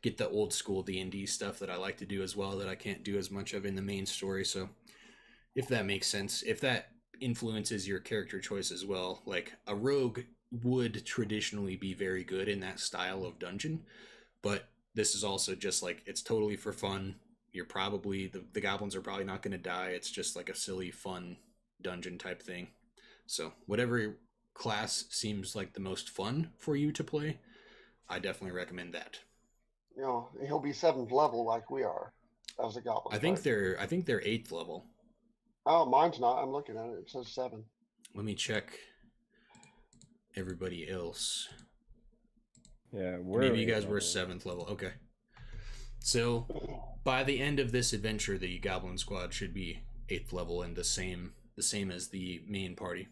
get the old school D&D stuff that I like to do as well that I can't do as much of in the main story. So if that makes sense, if that influences your character choice as well, like a rogue would traditionally be very good in that style of dungeon, but this is also just like, it's totally for fun. You're probably the goblins are probably not going to die. It's just like a silly fun dungeon type thing. So whatever class seems like the most fun for you to play, I definitely recommend that. He'll be 7th level like we are as a goblin. I think they're 8th level. Oh, mine's not. I'm looking at it. It says 7. Let me check everybody else. Yeah, maybe you guys were 7th level. Okay. So by the end of this adventure, the Goblin Squad should be 8th level and the same as the main party.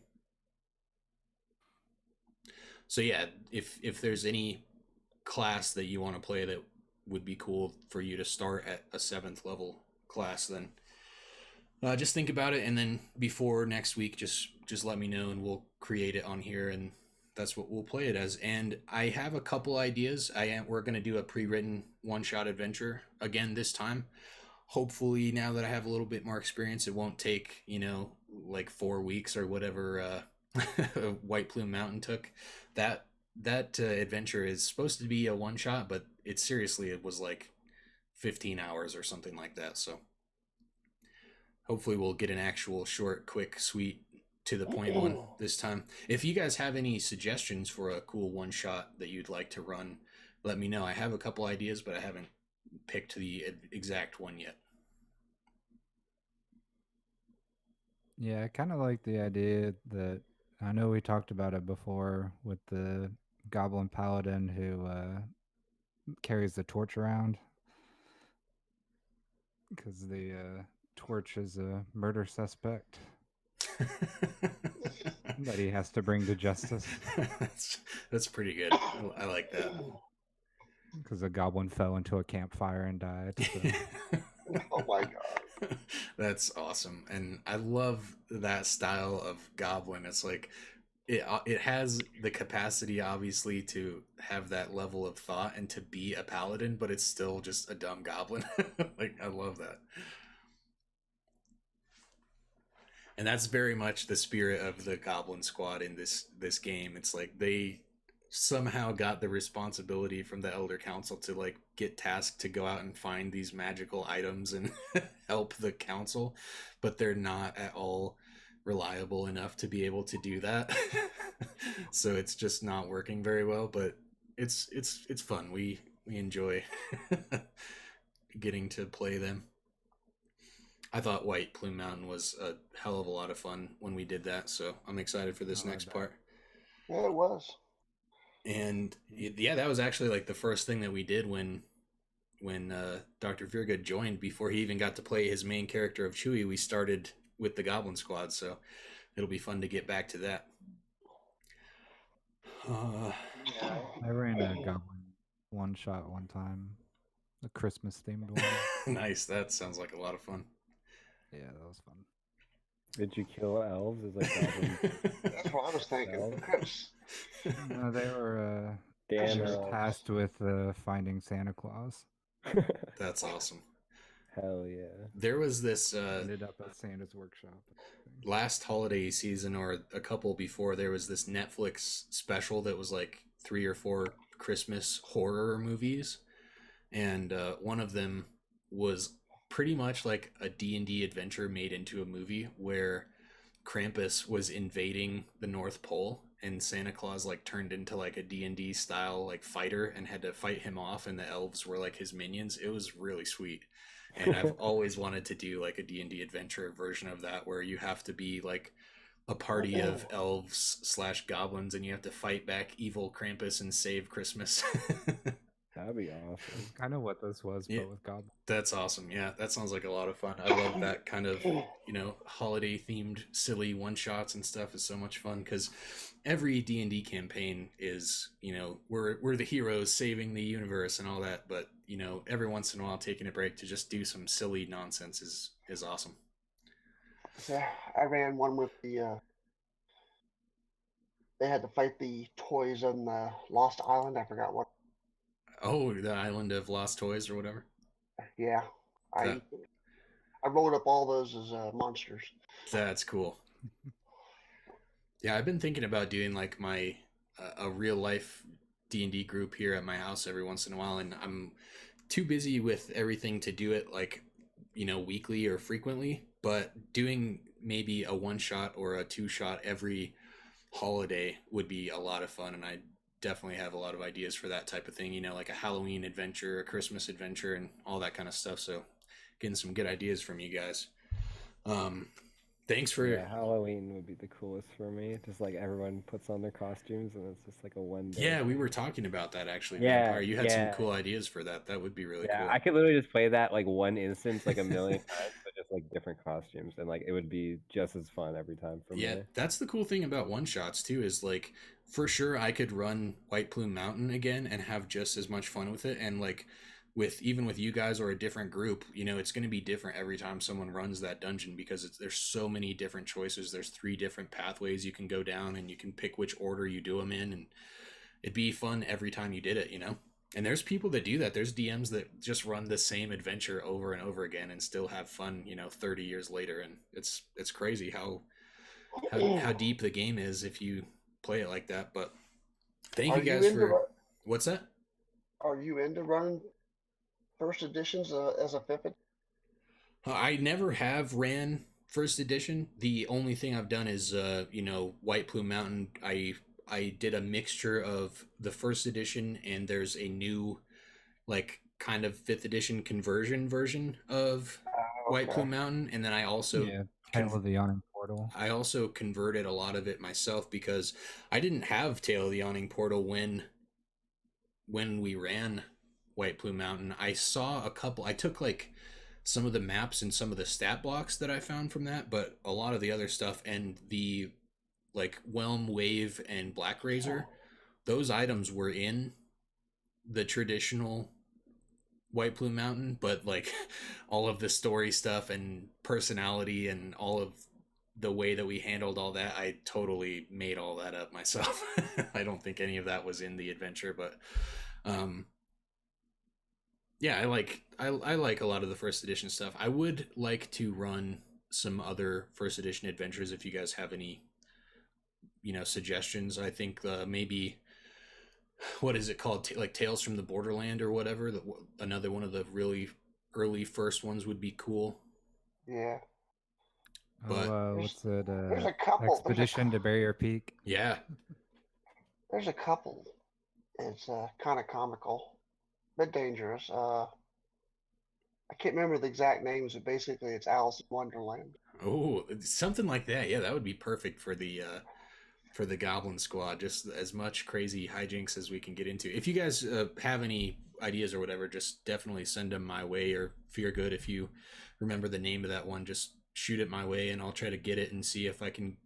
So yeah, if there's any class that you want to play that would be cool for you to start at a 7th level class, then just think about it, and then before next week, just let me know, and we'll create it on here, and that's what we'll play it as. And I have a couple ideas. We're going to do a pre-written one-shot adventure again this time. Hopefully, now that I have a little bit more experience, it won't take like 4 weeks or whatever White Plume Mountain took. That adventure is supposed to be a one-shot, but it was like 15 hours or something like that. So hopefully we'll get an actual short, quick, sweet, to the point one this time. If you guys have any suggestions for a cool one-shot that you'd like to run, let me know. I have a couple ideas, but I haven't picked the exact one yet. Yeah, I kind of like the idea that, I know we talked about it before with the Goblin Paladin who carries the torch around, because the torch is a murder suspect that he has to bring to justice. That's pretty good. I like that. Because a goblin fell into a campfire and died. So. Oh my god. That's awesome. And I love that style of goblin. It's like it has the capacity obviously to have that level of thought and to be a paladin, but it's still just a dumb goblin. Like, I love that. And that's very much the spirit of the Goblin Squad in this game. It's like they somehow got the responsibility from the Elder Council to like get tasked to go out and find these magical items and help the council, but they're not at all reliable enough to be able to do that. So it's just not working very well, but it's fun. We enjoy getting to play them. I thought White Plume Mountain was a hell of a lot of fun when we did that, so I'm excited for this next part. Yeah, it was. And yeah, that was actually like the first thing that we did when Dr. Virga joined. Before he even got to play his main character of Chewie, we started with the Goblin Squad, so it'll be fun to get back to that. I ran a Goblin one-shot one time, a Christmas-themed one. Nice. That sounds like a lot of fun. Yeah, that was fun. Did you kill elves? Is like goblins? That's what I was thinking. Elves? No, they were Damn they were elves. tasked with finding Santa Claus. That's awesome. Hell yeah. There was this Ended up at Santa's workshop. last holiday season or a couple before, there was this Netflix special that was like 3 or 4 Christmas horror movies, and one of them was pretty much like a D&D adventure made into a movie where Krampus was invading the North Pole and Santa Claus like turned into like a D&D style like fighter and had to fight him off, and the elves were like his minions. It was really sweet. And I've always wanted to do like a D&D adventure version of that where you have to be like a party of elves / goblins and you have to fight back evil Krampus and save Christmas. That'd be awesome. Kind of what this was, Yeah. but with goblins. That's awesome. Yeah, that sounds like a lot of fun. I love that kind of, holiday themed silly one shots and stuff is so much fun because every D&D campaign is, we're the heroes saving the universe and all that, but every once in a while taking a break to just do some silly nonsense is awesome. Yeah, I ran one with the. They had to fight the toys on the Lost Island. I forgot what. Oh, the Island of Lost Toys or whatever. Yeah, I rolled up all those as monsters. That's cool. Yeah, I've been thinking about doing like my a real life D&D group here at my house every once in a while, and I'm too busy with everything to do it like weekly or frequently, but doing maybe a one shot or a 2-shot every holiday would be a lot of fun, and I definitely have a lot of ideas for that type of thing, like a Halloween adventure, a Christmas adventure, and all that kind of stuff. So getting some good ideas from you guys. Thanks for Halloween would be the coolest for me. Just like everyone puts on their costumes and it's just like a one day. Yeah, we were talking about that actually. Yeah, Vampire. You had some cool ideas for that. That would be really cool. I could literally just play that like one instance like a million times, but just like different costumes, and like it would be just as fun every time for me. Yeah, that's the cool thing about one shots too, is like for sure I could run White Plume Mountain again and have just as much fun with it, and like with you guys or a different group, it's going to be different every time someone runs that dungeon because there's so many different choices. There's 3 different pathways you can go down, and you can pick which order you do them in, and it'd be fun every time you did it, And there's people that do that. There's DMs that just run the same adventure over and over again and still have fun, 30 years later, and it's crazy how deep the game is if you play it like that. But thank you guys for what's that? Are you into running first editions as a 5th? I never have ran first edition. The only thing I've done is White Plume Mountain. I did a mixture of the first edition, and there's a new like kind of 5th edition conversion version of White Plume Mountain, and then I also Tale of the Yawning Portal. I also converted a lot of it myself because I didn't have Tale of the Yawning Portal when we ran White Plume Mountain. I saw a couple. I took like some of the maps and some of the stat blocks that I found from that, but a lot of the other stuff and the like Whelm, Wave, and Black Razor, those items were in the traditional White Plume Mountain, but like all of the story stuff and personality and all of the way that we handled all that, I totally made all that up myself. I don't think any of that was in the adventure, but yeah, I like a lot of the first edition stuff. I would like to run some other first edition adventures if you guys have any suggestions. I think maybe what is it called, like Tales from the Borderland or whatever, another one of the really early first ones would be cool. Yeah. But what's it? There's a couple. Expedition to Barrier Peak. yeah, There's a couple. It's kind of comical, but dangerous. I can't remember the exact names, but basically it's Alice in Wonderland. oh, something like that. Yeah, that would be perfect for the Goblin Squad. Just as much crazy hijinks as we can get into. If you guys have any ideas or whatever, just definitely send them my way. Or Fear Good, if you remember the name of that one, just shoot it my way, and I'll try to get it and see if I can,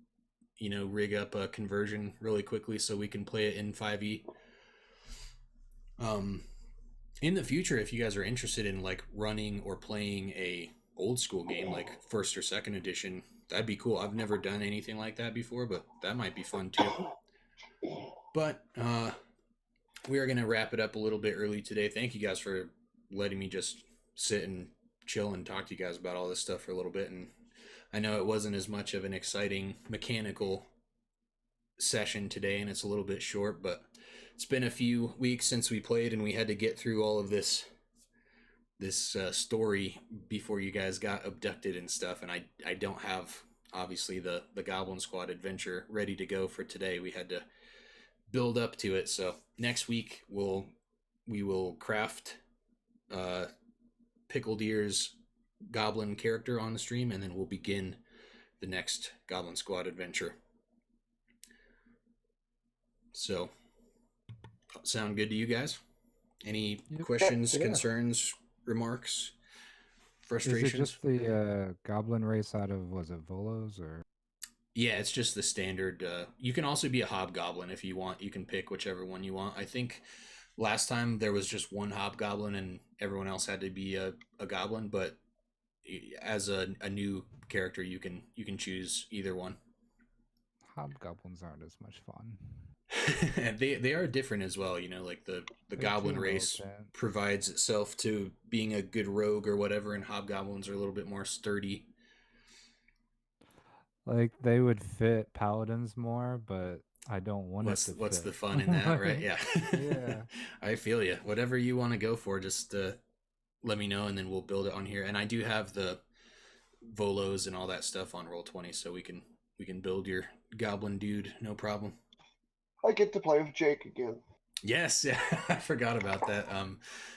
rig up a conversion really quickly so we can play it in 5e. In the future, if you guys are interested in like running or playing a old school game like first or second edition, that'd be cool. I've never done anything like that before, but that might be fun too. But we are going to wrap it up a little bit early today. Thank you guys for letting me just sit and chill and talk to you guys about all this stuff for a little bit. And I know it wasn't as much of an exciting mechanical session today, and it's a little bit short, but it's been a few weeks since we played, and we had to get through all of this story before you guys got abducted and stuff. And I don't have obviously the Goblin Squad adventure ready to go for today. We had to build up to it. So next week we will craft Pickled Ear's goblin character on the stream, and then we'll begin the next Goblin Squad adventure. So, sound good to you guys? Any questions, Yeah. concerns, remarks, frustrations? Is it just the goblin race out of, was it Volos or? Yeah, it's just the standard. You can also be a hobgoblin if you want. You can pick whichever one you want. I think last time there was just one hobgoblin and everyone else had to be a goblin, but as a new character, you can choose either one. Hobgoblins aren't as much fun. they are different as well, like the goblin race provides itself to being a good rogue or whatever, and hobgoblins are a little bit more sturdy. Like they would fit paladins more, but I don't want what's it to what's fit. the fun in that, right? Yeah. Yeah. I feel you. Whatever you want to go for, just let me know, and then we'll build it on here. And I do have the Volos and all that stuff on Roll20, so we can build your goblin dude, no problem. I get to play with Jake again. Yes, yeah, I forgot about that.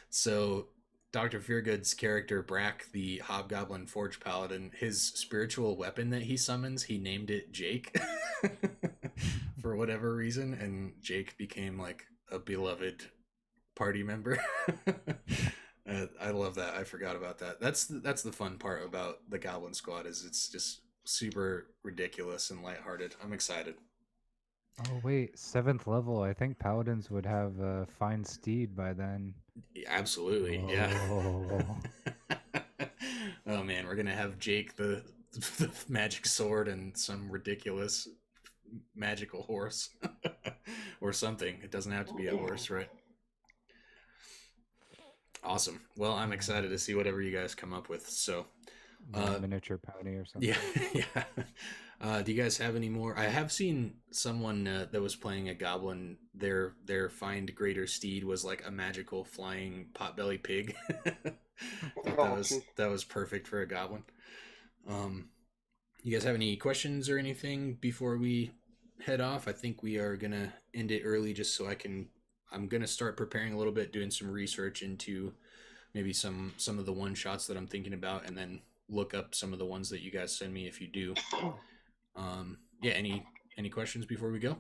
So Dr. Feargood's character, Brack, the Hobgoblin Forge Paladin, his spiritual weapon that he summons, he named it Jake for whatever reason, and Jake became like a beloved party member. I love that. I forgot about that. That's the fun part about the Goblin Squad, is it's just super ridiculous and lighthearted. I'm excited. Oh wait, 7th level. I think paladins would have a fine steed by then. Yeah, absolutely, yeah. Oh man, we're gonna have Jake the magic sword and some ridiculous magical horse or something. It doesn't have to be a horse, right? Awesome. Well, I'm excited to see whatever you guys come up with. So miniature pony or something. Yeah. Do you guys have any more? I have seen someone that was playing a goblin. Their find greater steed was like a magical flying potbelly pig. that was perfect for a goblin. You guys have any questions or anything before we head off? I think we are gonna end it early just so I'm gonna start preparing a little bit, doing some research into maybe some of the one shots that I'm thinking about, and then look up some of the ones that you guys send me if you do. Yeah, any questions before we go?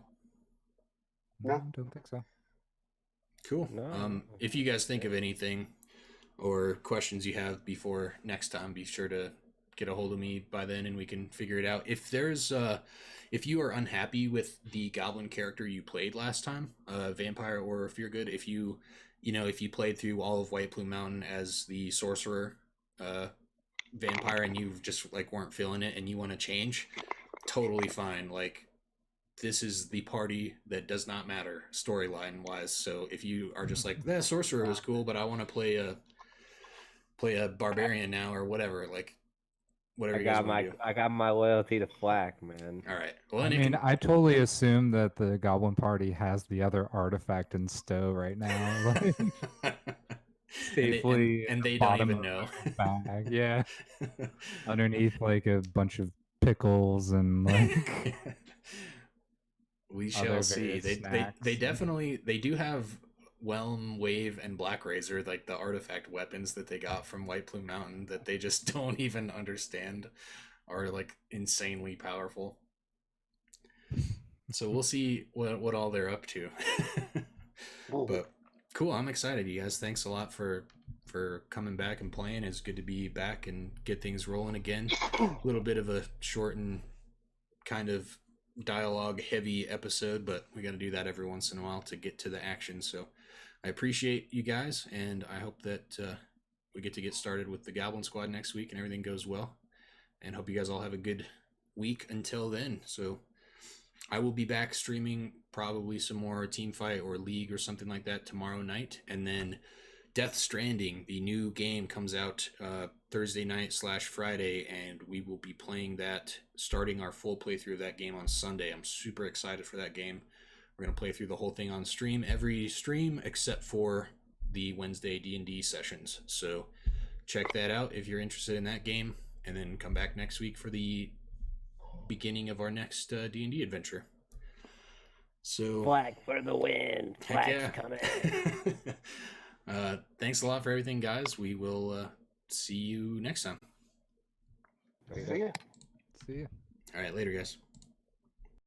No, don't think so. Cool. No. If you guys think of anything or questions you have before next time, be sure to get a hold of me by then and we can figure it out. If there's if you are unhappy with the goblin character you played last time, vampire or Feargood, if you played through all of White Plume Mountain as the sorcerer vampire and you just like weren't feeling it and you want to change, totally fine. Like, this is the party that does not matter storyline wise. So if you are just like, that sorcerer was cool, but I want to play a barbarian now or whatever, like whatever you guys want to do. I got my loyalty to Flack, man. All right. Well, I totally assume that the Goblin Party has the other artifact in stow right now. Safely and they don't even know. Bag. Yeah. Underneath like a bunch of pickles and like We shall other see. various They snacks. definitely they do have Whelm, Wave, and Black Razor, like the artifact weapons that they got from White Plume Mountain that they just don't even understand are like insanely powerful. So we'll see what all they're up to. Ooh. But cool, I'm excited, you guys. Thanks a lot for coming back and playing. It's good to be back and get things rolling again. A little bit of a short and kind of dialogue heavy episode, but we got to do that every once in a while to get to the action. So I appreciate you guys, and I hope that we get started with the Goblin Squad next week and everything goes well, and hope you guys all have a good week until then. So I will be back streaming probably some more Team Fight or League or something like that tomorrow night, and then Death Stranding, the new game, comes out Thursday night / Friday, and we will be playing that, starting our full playthrough of that game on Sunday. I'm super excited for that game. We're going to play through the whole thing on stream, every stream except for the Wednesday D&D sessions. So check that out if you're interested in that game, and then come back next week for the beginning of our next D&D adventure. So Flag for the win. heck Flag's yeah. coming. Thanks a lot for everything, guys. We will see you next time. See ya. See ya. All right, later, guys.